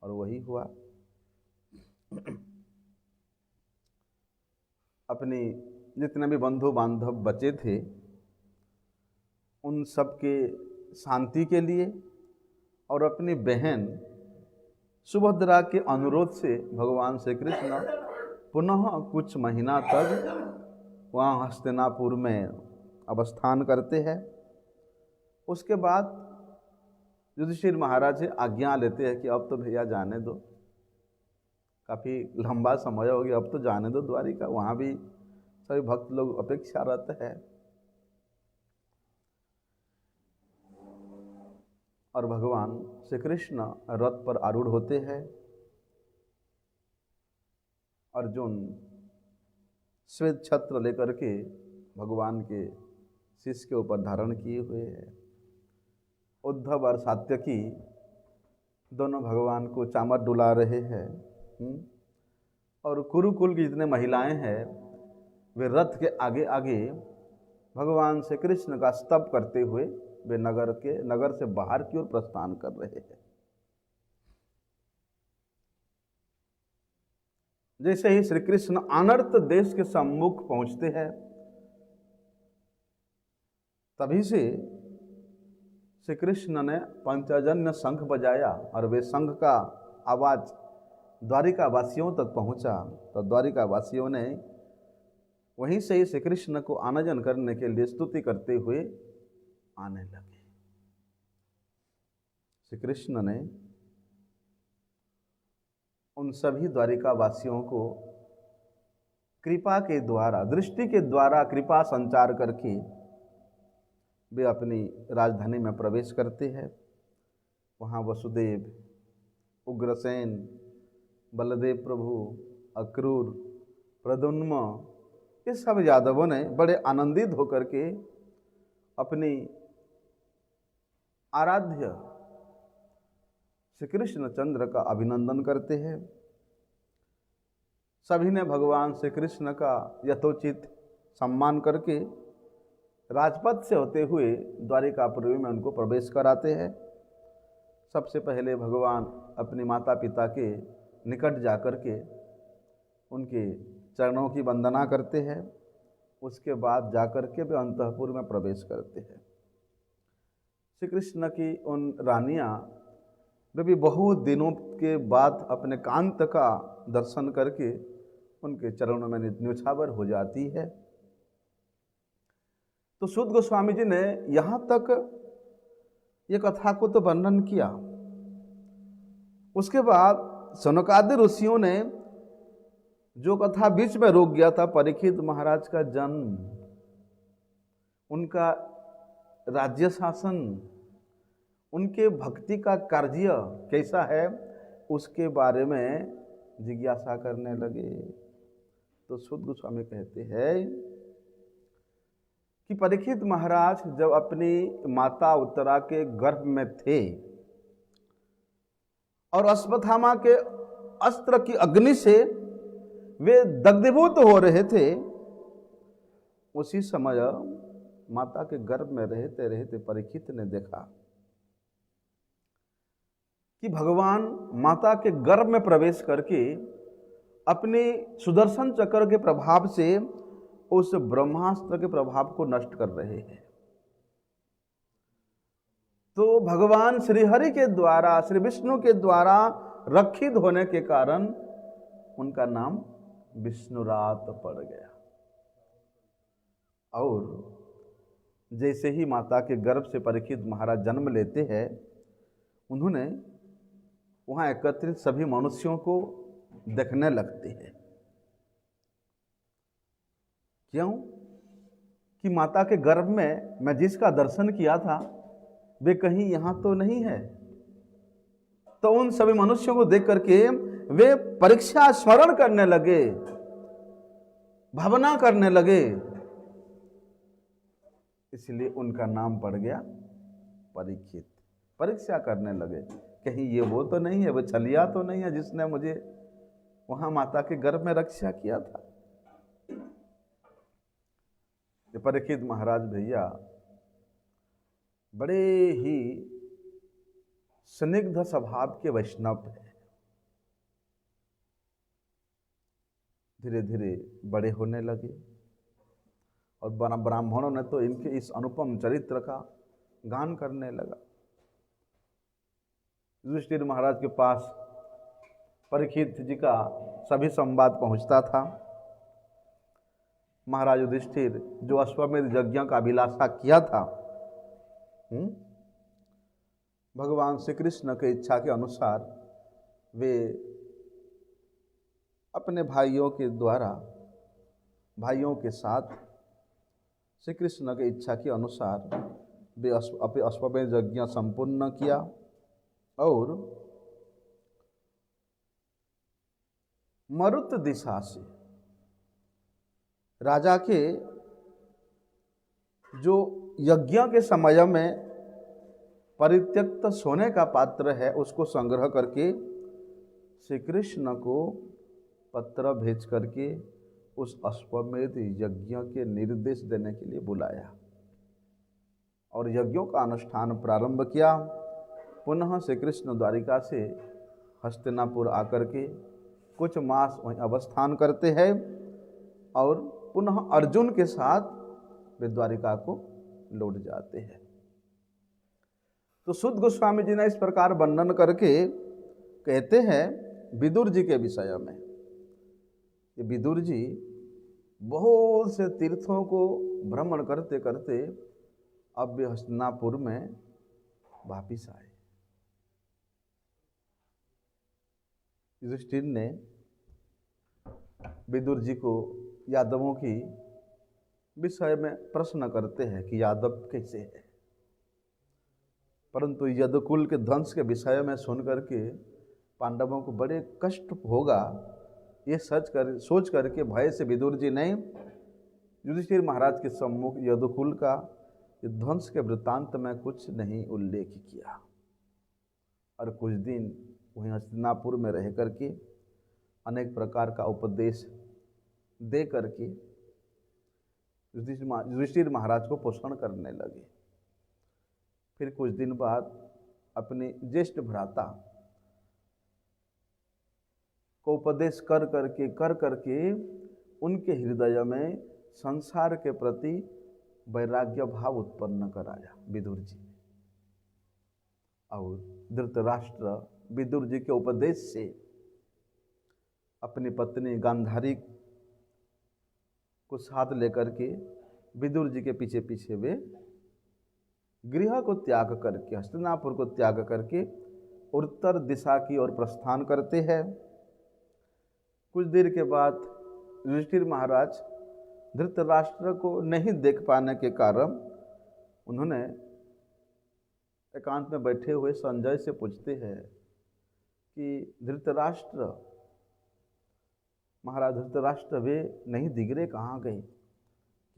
और वही हुआ। अपनी जितने भी बंधु बांधव बचे थे उन सब के शांति के लिए और अपनी बहन सुभद्रा के अनुरोध से भगवान श्री कृष्ण पुनः कुछ महीना तक वहाँ हस्तिनापुर में अवस्थान करते हैं। उसके बाद युधिष्ठिर महाराज से आज्ञा लेते हैं कि अब तो भैया जाने दो, काफ़ी लंबा समय हो गया, अब तो जाने दो द्वारिका, वहाँ भी सभी भक्त लोग अपेक्षारत है। और भगवान श्री कृष्ण रथ पर आरूढ़ होते हैं। अर्जुन श्वेत छत्र लेकर के भगवान के शीश के ऊपर धारण किए हुए हैं। उद्धव और सात्यकी दोनों भगवान को चामर डुला रहे हैं। और कुरुकुल की जितने महिलाएं हैं वे रथ के आगे आगे भगवान श्री कृष्ण का स्तव करते हुए वे नगर से बाहर की ओर प्रस्थान कर रहे हैं। जैसे ही श्री कृष्ण अनर्त देश के सम्मुख पहुंचते हैं, तभी से श्री कृष्ण ने पंचजन्य शंख बजाया और वे शंख का आवाज द्वारिका वासियों तक पहुंचा। तो द्वारिका वासियों ने वहीं से ही श्री कृष्ण को आनंदन करने के लिए स्तुति करते हुए आने लगे। श्री कृष्ण ने उन सभी द्वारिका वासियों को कृपा के द्वारा, दृष्टि के द्वारा कृपा संचार करके वे अपनी राजधानी में प्रवेश करते हैं। वहाँ वसुदेव, उग्रसेन, बलदेव प्रभु, अक्रूर, प्रद्युम्न, ये सब यादवों ने बड़े आनंदित होकर के अपनी आराध्य श्री कृष्ण चंद्र का अभिनंदन करते हैं। सभी ने भगवान श्री कृष्ण का यथोचित सम्मान करके राजपथ से होते हुए द्वारिकापुरी में उनको प्रवेश कराते हैं। सबसे पहले भगवान अपने माता पिता के निकट जाकर के उनके चरणों की वंदना करते हैं। उसके बाद जाकर के वे अंतःपुर में प्रवेश करते हैं। श्री कृष्ण की उन रानियां वे भी बहुत दिनों के बाद अपने कांत का दर्शन करके उनके चरणों में न्योछावर हो जाती है। तो सूत गोस्वामी जी ने यहाँ तक ये कथा को तो वर्णन किया। उसके बाद सनकादि ऋषियों ने जो कथा बीच में रोक गया था, परीक्षित महाराज का जन्म, उनका राज्य शासन, उनके भक्ति का कार्य कैसा है, उसके बारे में जिज्ञासा करने लगे। तो सूत गोस्वामी कहते हैं कि परीक्षित महाराज जब अपनी माता उत्तरा के गर्भ में थे और अश्वत्थामा के अस्त्र की अग्नि से वे दग्धीभूत हो रहे थे, उसी समय माता के गर्भ में रहते रहते परीक्षित ने देखा कि भगवान माता के गर्भ में प्रवेश करके अपने सुदर्शन चक्र के प्रभाव से उस ब्रह्मास्त्र के प्रभाव को नष्ट कर रहे हैं। तो भगवान श्री हरि के द्वारा, श्री विष्णु के द्वारा रक्षित होने के कारण उनका नाम विष्णुरात पड़ गया। और जैसे ही माता के गर्भ से परीक्षित महाराज जन्म लेते हैं, उन्होंने वहाँ एकत्रित सभी मनुष्यों को देखने लगते हैं। क्यों? कि माता के गर्भ में मैं जिसका दर्शन किया था वे कहीं यहाँ तो नहीं है। तो उन सभी मनुष्यों को देख करके वे परीक्षा स्मरण करने लगे, भावना करने लगे, इसलिए उनका नाम पड़ गया परीक्षित। परीक्षा करने लगे, कहीं ये वो तो नहीं है, वो छलिया तो नहीं है जिसने मुझे वहां माता के गर्भ में रक्षा किया था। ये परीक्षित महाराज भैया बड़े ही स्निग्ध स्वभाव के वैष्णव है। धीरे धीरे बड़े होने लगे और ब्राह्मणों ने तो इनके इस अनुपम चरित्र का गान करने लगा। युधिष्ठिर महाराज के पास परीक्षित जी का सभी संवाद पहुंचता था। महाराज युधिष्ठिर जो अश्वमेध यज्ञ का अभिलाषा किया था, भगवान श्री कृष्ण की इच्छा के अनुसार वे अपने भाइयों के द्वारा, भाइयों के साथ श्री कृष्ण की इच्छा के अनुसार वे अश्वमेध यज्ञ संपूर्ण किया और मरुत दिशा से राजा के जो यज्ञ के समय में परित्यक्त सोने का पात्र है उसको संग्रह करके श्री कृष्ण को पत्र भेज करके उस अश्वमेध यज्ञ के निर्देश देने के लिए बुलाया और यज्ञों का अनुष्ठान प्रारंभ किया। पुनः श्री कृष्ण द्वारिका से हस्तिनापुर आकर के कुछ मास वहीं अवस्थान करते हैं और पुनः अर्जुन के साथ वे द्वारिका को लौट जाते हैं। तो सूत गोस्वामी जी ने इस प्रकार वर्णन करके कहते हैं विदुर जी के विषय में। ये विदुर जी बहुत से तीर्थों को भ्रमण करते करते अब वे हस्तिनापुर में वापिस आए। युधिष्ठिर ने विदुर जी को यादवों की विषय में प्रश्न करते हैं कि यादव कैसे है, परंतु यदुकुल के ध्वंस के विषय में सुन करके पांडवों को बड़े कष्ट होगा, ये सोच करके भय से विदुर जी ने युधिष्ठिर महाराज के सम्मुख यदुकुल का ध्वंस के वृत्तांत में कुछ नहीं उल्लेख किया और कुछ दिन वहीं हस्तिनापुर में रह करके अनेक प्रकार का उपदेश दे करके युधिष्ठिर महाराज को पोषण करने लगे। फिर कुछ दिन बाद अपने ज्येष्ठ भ्राता को उपदेश कर करके उनके हृदय में संसार के प्रति वैराग्य भाव उत्पन्न कराया विदुर जी। और धृतराष्ट्र विदुर जी के उपदेश से अपनी पत्नी गांधारी को साथ लेकर के विदुर जी के पीछे पीछे वे गृह को त्याग करके, हस्तिनापुर को त्याग करके उत्तर दिशा की ओर प्रस्थान करते हैं। कुछ देर के बाद युधिष्ठिर महाराज धृतराष्ट्र को नहीं देख पाने के कारण उन्होंने एकांत में बैठे हुए संजय से पूछते हैं कि धृतराष्ट्र, महाराज धृतराष्ट्र वे नहीं दिख रहे, कहाँ गए?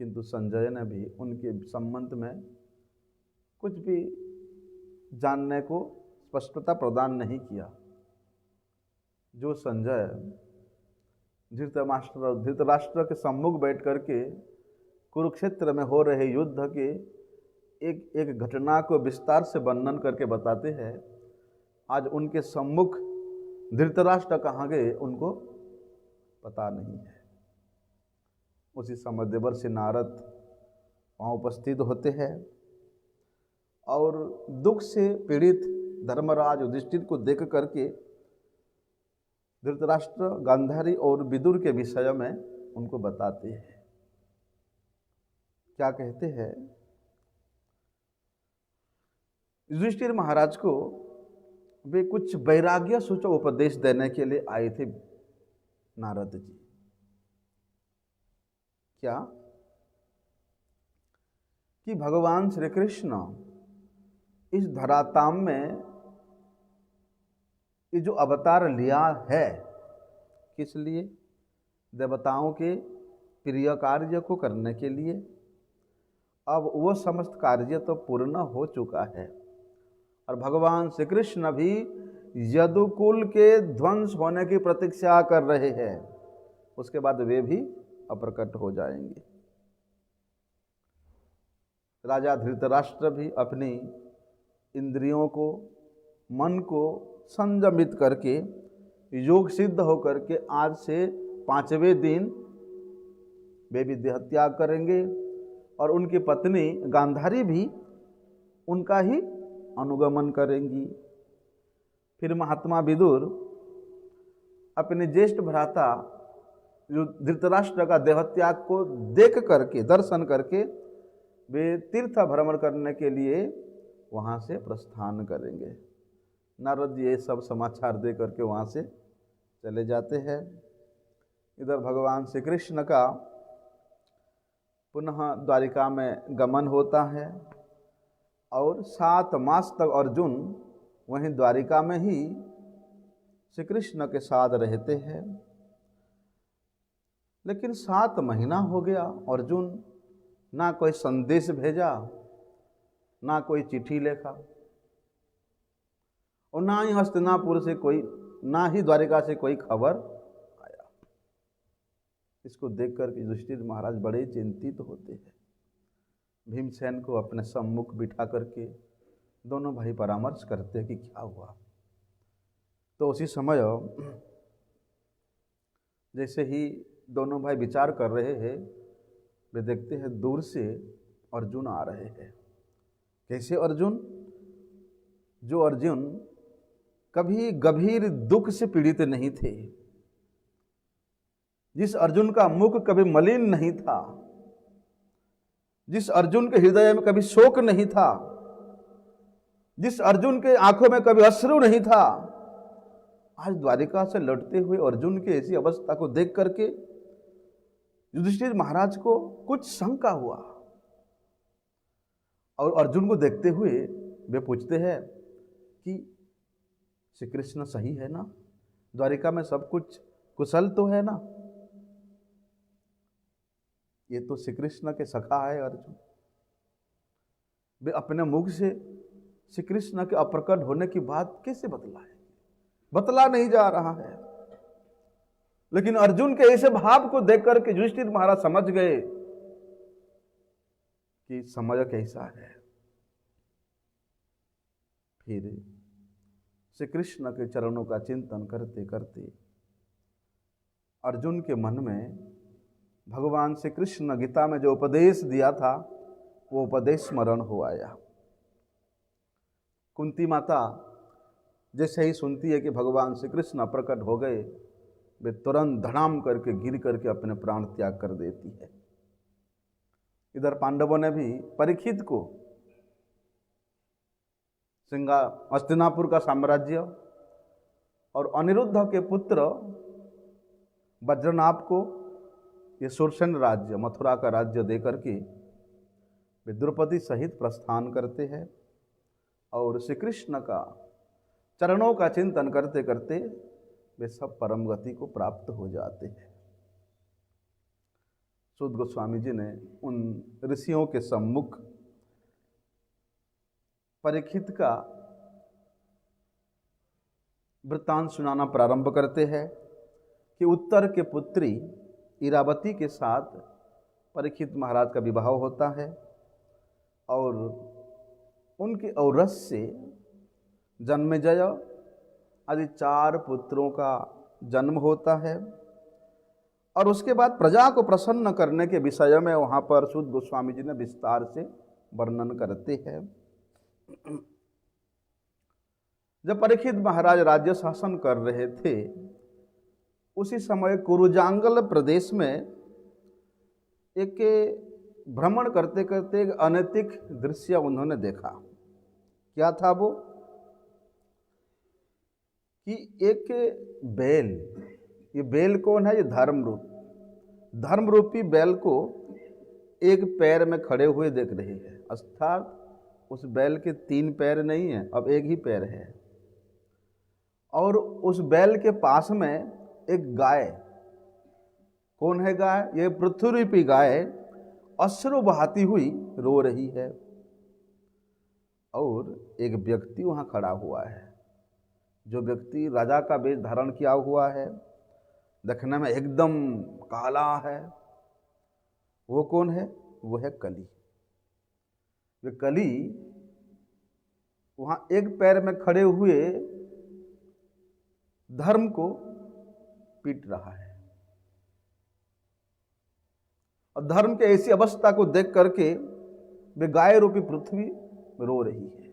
किंतु संजय ने भी उनके संबंध में कुछ भी जानने को स्पष्टता प्रदान नहीं किया। जो संजय धृतराष्ट्र के सम्मुख बैठ करके कुरुक्षेत्र में हो रहे युद्ध के एक एक घटना को विस्तार से वर्णन करके बताते हैं, आज उनके सम्मुख धृतराष्ट्र कहाँ गए उनको पता नहीं है। उसी समय देवर्षि नारद वहाँ उपस्थित होते हैं और दुख से पीड़ित धर्मराज युधिष्ठिर को देख करके धृतराष्ट्र, गांधारी और विदुर के विषय में उनको बताते हैं। क्या कहते हैं? युधिष्ठिर महाराज को वे कुछ वैराग्य सूचक उपदेश देने के लिए आए थे नारद जी। क्या? कि भगवान श्री कृष्ण इस धरातल में ये जो अवतार लिया है, किस लिए? देवताओं के प्रिय कार्य को करने के लिए। अब वो समस्त कार्य तो पूर्ण हो चुका है और भगवान श्री कृष्ण भी यदुकुल के ध्वंस होने की प्रतीक्षा कर रहे हैं। उसके बाद वे भी अप्रकट हो जाएंगे। राजा धृतराष्ट्र भी अपनी इंद्रियों को, मन को संयमित करके योग सिद्ध होकर के आज से 5वें दिन वे भी देह त्याग करेंगे और उनकी पत्नी गांधारी भी उनका ही अनुगमन करेंगी। फिर महात्मा विदुर अपने ज्येष्ठ भ्राता जो धृतराष्ट्र का देहत्याग को देख करके, दर्शन करके वे तीर्थ भ्रमण करने के लिए वहाँ से प्रस्थान करेंगे। नारद जी ये सब समाचार दे करके वहाँ से चले जाते हैं। इधर भगवान श्री कृष्ण का पुनः द्वारिका में गमन होता है और 7 मास तक अर्जुन वहीं द्वारिका में ही श्री कृष्ण के साथ रहते हैं। लेकिन 7 महीना हो गया, अर्जुन ना कोई संदेश भेजा, ना कोई चिट्ठी लिखा और ना ही हस्तिनापुर से कोई, ना ही द्वारिका से कोई खबर आया। इसको देखकर युधिष्ठिर महाराज बड़े चिंतित होते हैं। भीमसेन को अपने सम्मुख बिठा करके दोनों भाई परामर्श करते हैं कि क्या हुआ। तो उसी समय जैसे ही दोनों भाई विचार कर रहे हैं, वे देखते हैं दूर से अर्जुन आ रहे हैं। कैसे अर्जुन? जो अर्जुन कभी गंभीर दुख से पीड़ित नहीं थे, जिस अर्जुन का मुख कभी मलिन नहीं था, जिस अर्जुन के हृदय में कभी शोक नहीं था, जिस अर्जुन के आंखों में कभी अश्रु नहीं था, आज द्वारिका से लौटते हुए अर्जुन की ऐसी अवस्था को देख करके युधिष्ठिर महाराज को कुछ शंका हुआ और अर्जुन को देखते हुए वे पूछते हैं कि श्री कृष्ण सही है ना? द्वारिका में सब कुछ कुशल तो है ना? ये तो श्री कृष्ण के सखा है अर्जुन। वे अपने मुख से श्री कृष्ण के अप्रकट होने की बात कैसे बतलाए? बतला नहीं जा रहा है। लेकिन अर्जुन के ऐसे भाव को देखकर के युधिष्ठिर महाराज समझ गए कि समय कैसा है। फिर श्री कृष्ण के चरणों का चिंतन करते करते अर्जुन के मन में भगवान श्री कृष्ण गीता में जो उपदेश दिया था वो उपदेश स्मरण हो आया। कुंती माता जैसे ही सुनती है कि भगवान श्री कृष्ण प्रकट हो गए, वे तुरंत धड़ाम करके गिर करके अपने प्राण त्याग कर देती है। इधर पांडवों ने भी परीक्षित को हस्तिनापुर का साम्राज्य और अनिरुद्ध के पुत्र वज्रनाभ को ये सुरसेन राज्य, मथुरा का राज्य देकर के वे द्रौपदी सहित प्रस्थान करते हैं और श्री कृष्ण का चरणों का चिंतन करते करते वे सब परम गति को प्राप्त हो जाते हैं। सूत गोस्वामी जी ने उन ऋषियों के सम्मुख परीक्षित का वृत्तांत सुनाना प्रारंभ करते हैं कि उत्तर के पुत्री इरावती के साथ परीक्षित महाराज का विवाह होता है और उनके औरस से जन्मेजय आदि 4 पुत्रों का जन्म होता है। और उसके बाद प्रजा को प्रसन्न करने के विषय में वहाँ पर सूत गोस्वामी जी ने विस्तार से वर्णन करते हैं। जब परीक्षित महाराज राज्य शासन कर रहे थे, उसी समय कुरुजांगल प्रदेश में एक भ्रमण करते करते एक अनैतिक दृश्य उन्होंने देखा। क्या था वो कि एक बैल, ये बैल कौन है? ये धर्मरूपी बैल को एक पैर में खड़े हुए देख रहे हैं। अर्थात उस बैल के 3 पैर नहीं है, अब एक ही पैर है। और उस बैल के पास में एक गाय, कौन है गाय? ये पृथ्वीरूपी गाय अश्रु बहाती हुई रो रही है। और एक व्यक्ति वहाँ खड़ा हुआ है, जो व्यक्ति राजा का वेश धारण किया हुआ है, देखने में एकदम काला है। वो कौन है? वो है कली। वे कली वहाँ एक पैर में खड़े हुए धर्म को पीट रहा है। और धर्म के ऐसी अवस्था को देख करके वे गाय रूपी पृथ्वी रो रही है।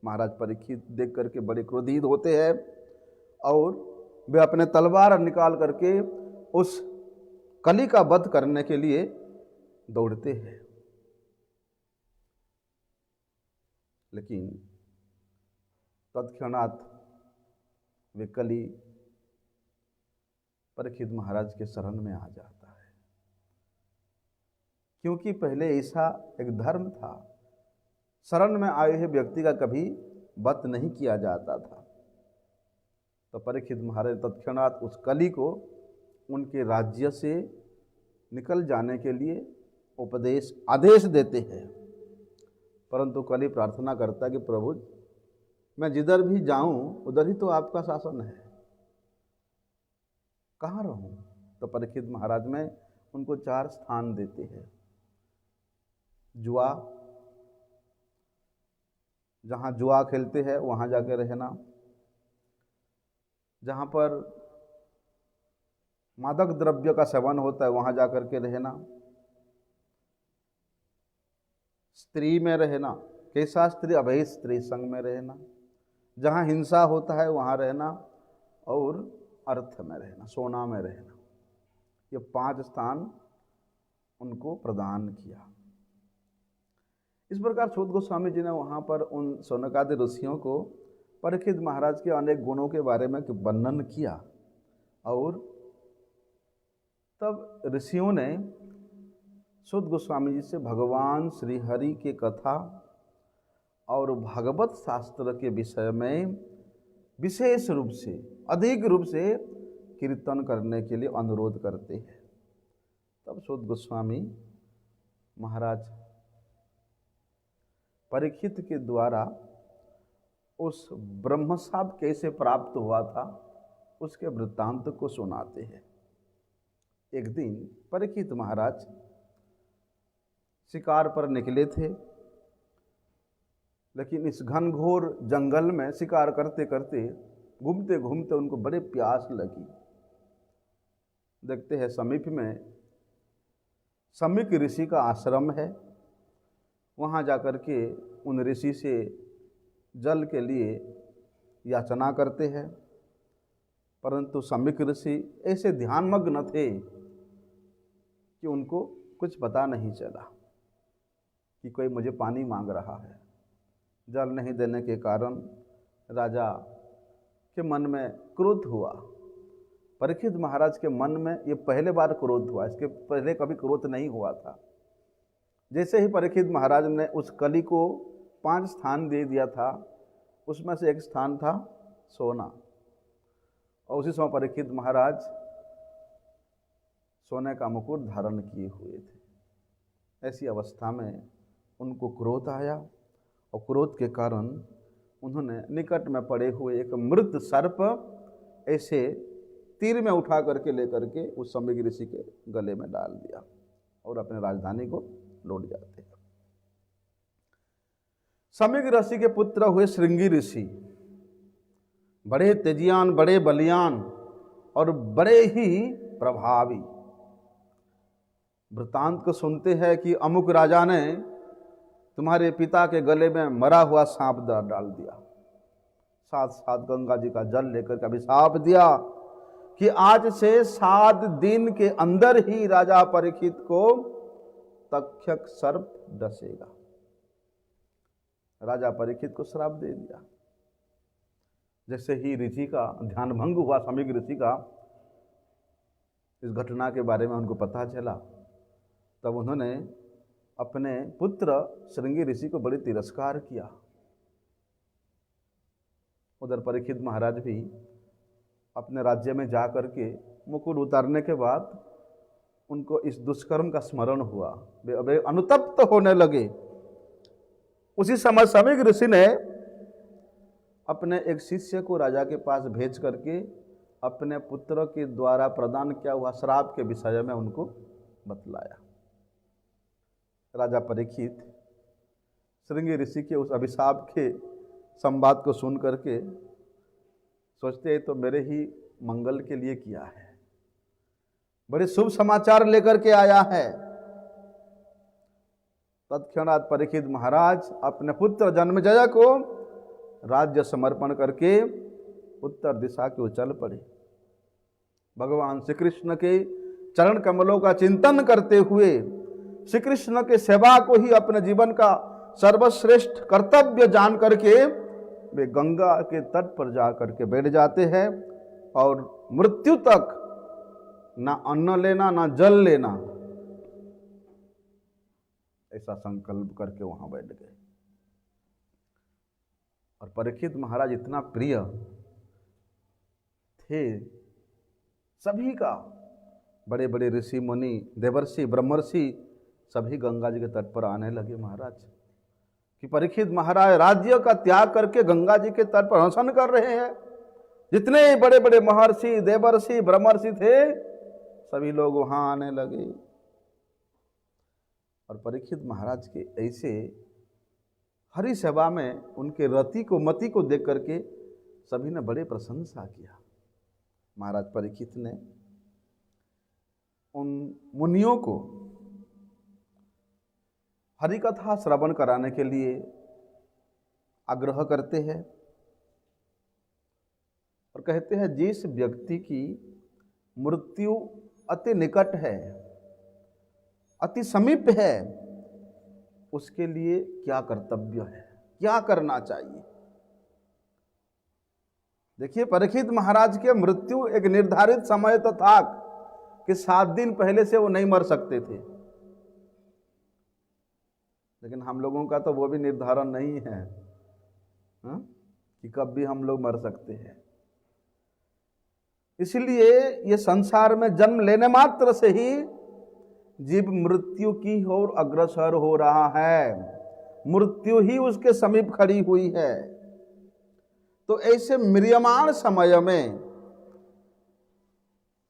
महाराज परीक्षित देख करके बड़े क्रोधित होते हैं और वे अपने तलवार निकाल करके उस कली का वध करने के लिए दौड़ते हैं। लेकिन तत्क्षणात वे कली परीक्षित महाराज के शरण में आ जाता है, क्योंकि पहले ऐसा एक धर्म था, शरण में आए हुए व्यक्ति का कभी वध नहीं किया जाता था। तो परीक्षित महाराज तत्क्षणात उस कली को उनके राज्य से निकल जाने के लिए आदेश देते हैं। परंतु कली प्रार्थना करता है कि प्रभु, मैं जिधर भी जाऊं उधर ही तो आपका शासन है, कहाँ रहूं? तो परीक्षित महाराज में उनको 4 स्थान देते हैं। जुआ, जहाँ जुआ खेलते हैं वहाँ जाकर रहना, जहाँ पर मादक द्रव्य का सेवन होता है वहाँ जाकर के रहना, स्त्री में रहना, कैसा स्त्री? अवैध स्त्री संग में रहना, जहाँ हिंसा होता है वहाँ रहना, और अर्थ में रहना, सोना में रहना। ये 5 स्थान उनको प्रदान किया। इस प्रकार सूत गोस्वामी जी ने वहाँ पर उन शौनकादि ऋषियों को परीक्षित महाराज के अनेक गुणों के बारे में वर्णन किया। और तब ऋषियों ने सूत गोस्वामी जी से भगवान श्री हरि के कथा और भागवत शास्त्र के विषय में विशेष रूप से, अधिक रूप से कीर्तन करने के लिए अनुरोध करते हैं। तब सूत गोस्वामी महाराज परीक्षित के द्वारा उस ब्रह्मशाप कैसे प्राप्त हुआ था उसके वृत्तांत को सुनाते हैं। एक दिन परीक्षित महाराज शिकार पर निकले थे, लेकिन इस घनघोर जंगल में शिकार करते करते घूमते घूमते उनको बड़े प्यास लगी। देखते हैं समीप में समीक ऋषि का आश्रम है। वहाँ जाकर के उन ऋषि से जल के लिए याचना करते हैं, परंतु सम्यक ऋषि ऐसे ध्यानमग्न थे कि उनको कुछ पता नहीं चला कि कोई मुझे पानी मांग रहा है। जल नहीं देने के कारण राजा के मन में क्रोध हुआ। परीक्षित महाराज के मन में ये पहले बार क्रोध हुआ, इसके पहले कभी क्रोध नहीं हुआ था। जैसे ही परीक्षित महाराज ने उस कली को 5 स्थान दे दिया था, उसमें से एक स्थान था सोना, और उसी समय परीक्षित महाराज सोने का मुकुट धारण किए हुए थे। ऐसी अवस्था में उनको क्रोध आया, और क्रोध के कारण उन्होंने निकट में पड़े हुए एक मृत सर्प ऐसे तीर में उठा करके लेकर के उस सम्यक ऋषि के गले में डाल दिया और अपने राजधानी को लौट जाते हैं। सम्यक ऋषि के पुत्र हुए श्रृंगी ऋषि, बड़े तेजियान, बड़े बलियान और बड़े ही प्रभावी। वृत्तांत को सुनते हैं कि अमुक राजा ने तुम्हारे पिता के गले में मरा हुआ सांप डाल दिया। साथ साथ गंगा जी का जल लेकर के अभिशाप दिया कि आज से 7 दिन के अंदर ही राजा परीक्षित को तक्षक सर्प डसेगा। राजा परीक्षित को श्राप दे दिया। जैसे ही ऋषि का ध्यान भंग हुआ, सम्यक ऋषि का, इस घटना के बारे में उनको पता चला, तब उन्होंने अपने पुत्र श्रृंगी ऋषि को बड़ी तिरस्कार किया। उधर परीक्षित महाराज भी अपने राज्य में जा करके मुकुट उतारने के बाद उनको इस दुष्कर्म का स्मरण हुआ, वे अनुतप्त होने लगे। उसी समय सम्यक ऋषि ने अपने एक शिष्य को राजा के पास भेज करके अपने पुत्र के द्वारा प्रदान किया हुआ श्राप के विषय में उनको बतलाया। राजा परीक्षित श्रृंगी ऋषि के उस अभिशाप के संवाद को सुन करके सोचते हैं तो मेरे ही मंगल के लिए किया है, बड़े शुभ समाचार लेकर के आया है। तत्क्षणात परीक्षित महाराज अपने पुत्र जन्मेजय को राज्य समर्पण करके उत्तर दिशा की ओर चल पड़े। भगवान श्री कृष्ण के चरण कमलों का चिंतन करते हुए श्री कृष्ण के सेवा को ही अपने जीवन का सर्वश्रेष्ठ कर्तव्य जान करके वे गंगा के तट पर जा करके बैठ जाते हैं और मृत्यु तक ना अन्न लेना ना जल लेना, ऐसा संकल्प करके वहां बैठ गए। और परीक्षित महाराज इतना प्रिय थे सभी का, बड़े बड़े ऋषि मुनि, देवर्षि, ब्रह्मर्षि सभी गंगा जी के तट पर आने लगे महाराज कि परीक्षित महाराज राज्य का त्याग करके गंगा जी के तट पर हंसन कर रहे हैं। जितने बड़े बड़े महर्षि, देवर्षि, ब्रह्मर्षि थे सभी लोग वहां आने लगे। और परीक्षित महाराज के ऐसे हरि सेवा में उनके रति को, मति को देख करके सभी ने बड़े प्रशंसा किया। महाराज परीक्षित ने उन मुनियों को हरि कथा श्रवण कराने के लिए आग्रह करते हैं और कहते हैं जिस व्यक्ति की मृत्यु अति निकट है, अति समीप है, उसके लिए क्या कर्तव्य है, क्या करना चाहिए। देखिए, परीक्षित महाराज के मृत्यु एक निर्धारित समय तो था कि 7 दिन पहले से वो नहीं मर सकते थे, लेकिन हम लोगों का तो वो भी निर्धारण नहीं है कि कब भी हम लोग मर सकते हैं। इसलिए ये संसार में जन्म लेने मात्र से ही जीव मृत्यु की ओर अग्रसर हो रहा है, मृत्यु ही उसके समीप खड़ी हुई है। तो ऐसे म्रियमाण समय में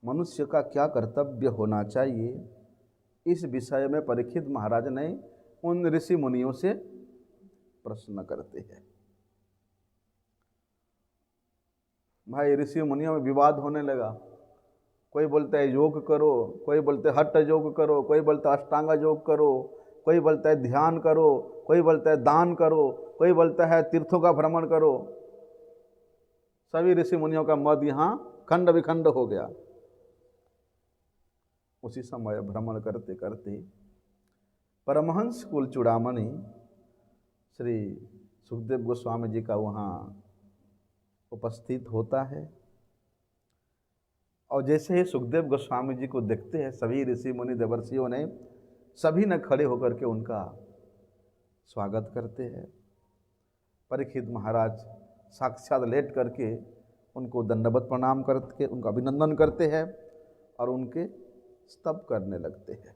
मनुष्य का क्या कर्तव्य होना चाहिए, इस विषय में परीक्षित महाराज ने उन ऋषि मुनियों से प्रश्न करते हैं। भाई, ऋषि मुनियों में विवाद होने लगा। कोई बोलता है योग करो, कोई बोलते हठ योग करो, कोई बोलता अष्टांग योग करो, कोई बोलता है ध्यान करो, कोई बोलता है दान करो, कोई बोलता है तीर्थों का भ्रमण करो। सभी ऋषि मुनियों का मत यहाँ खंड विखंड हो गया। उसी समय भ्रमण करते करते परमहंस कुल चूड़ामणि श्री सुखदेव गोस्वामी जी का वहाँ उपस्थित होता है। और जैसे ही सुखदेव गोस्वामी जी को देखते हैं, सभी ऋषि मुनि देवर्षियों ने सभी ने खड़े होकर के उनका स्वागत करते हैं। परीक्षित महाराज साक्षात लेट करके उनको दंडवत प्रणाम करके उनका अभिनंदन करते हैं और उनके स्तव करने लगते हैं।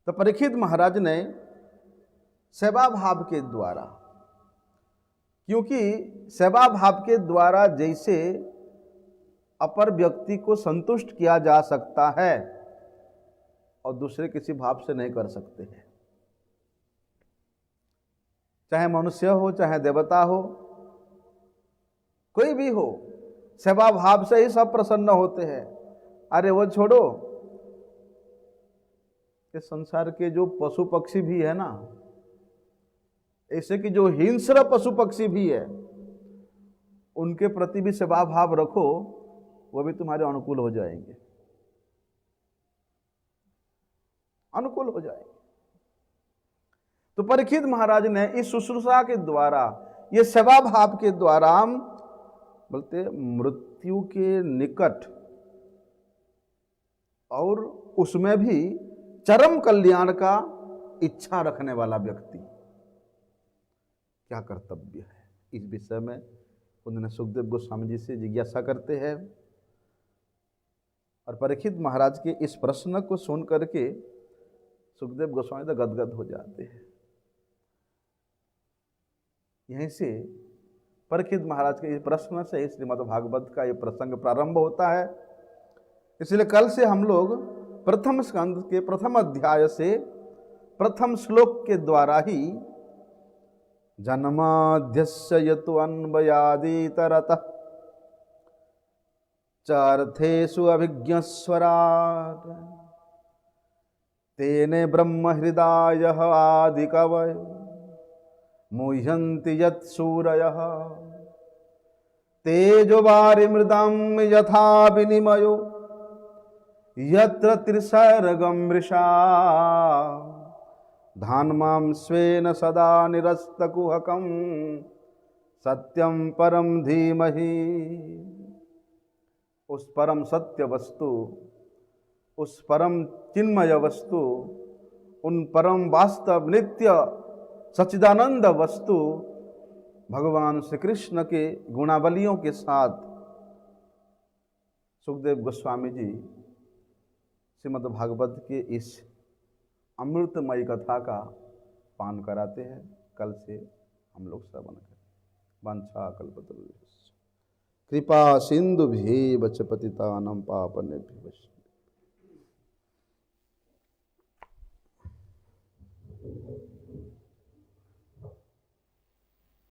तो परीक्षित महाराज ने सेवा भाव के द्वारा, क्योंकि सेवा भाव के द्वारा जैसे अपर व्यक्ति को संतुष्ट किया जा सकता है और दूसरे किसी भाव से नहीं कर सकते हैं, चाहे मनुष्य हो चाहे देवता हो, कोई भी हो, सेवा भाव से ही सब प्रसन्न होते हैं। अरे वो छोड़ो, ये संसार के जो पशु पक्षी भी है ना, ऐसे कि जो हिंस्र पशु पक्षी भी है, उनके प्रति भी सेवा भाव रखो, वो भी तुम्हारे अनुकूल हो जाएंगे, अनुकूल हो जाएंगे। तो परीक्षित महाराज ने इस शुश्रूषा के द्वारा, ये सेवा भाव के द्वारा, बोलते मृत्यु के निकट और उसमें भी चरम कल्याण का इच्छा रखने वाला व्यक्ति क्या कर्तव्य है, इस विषय में उन्होंने सुखदेव गोस्वामी जी से जिज्ञासा करते हैं। और परीक्षित महाराज के इस प्रश्न को सुन करके सुखदेव गोस्वामी तो गदगद हो जाते हैं। यहीं से परीक्षित महाराज के इस प्रश्न से श्रीमद् भागवत का ये प्रसंग प्रारंभ होता है। इसलिए कल से हम लोग प्रथम स्कंद के प्रथम अध्याय से प्रथम श्लोक के द्वारा ही जन्माद्यस्य यतु अन्वयादितरतः चार्थेषु अभिज्ञस्वराट् तेने ब्रह्म हृदयः आदिकवये मुह्यन्ति यत्सूरयः तेजो वारिमृदं यथा विनिमयो यत्र त्रिसर्गं मृषा धान्मां स्वेन सदा निरस्तकुहकं सत्यं परम धीमहि। उस परम सत्य वस्तु, उस परम चिन्मय वस्तु, उन परम वास्तव नित्य सच्चिदानंद वस्तु भगवान श्री कृष्ण के गुणावलियों के साथ सुखदेव गोस्वामी जी श्रीमद् भागवत के इस अमृतमयी कथा का पान कराते हैं। कल से हम लोग श्रवण करें। वांछा कल्पतरुभ्यश्च कृपा सिंधुभ्येव च पतितानां पावनेभ्यो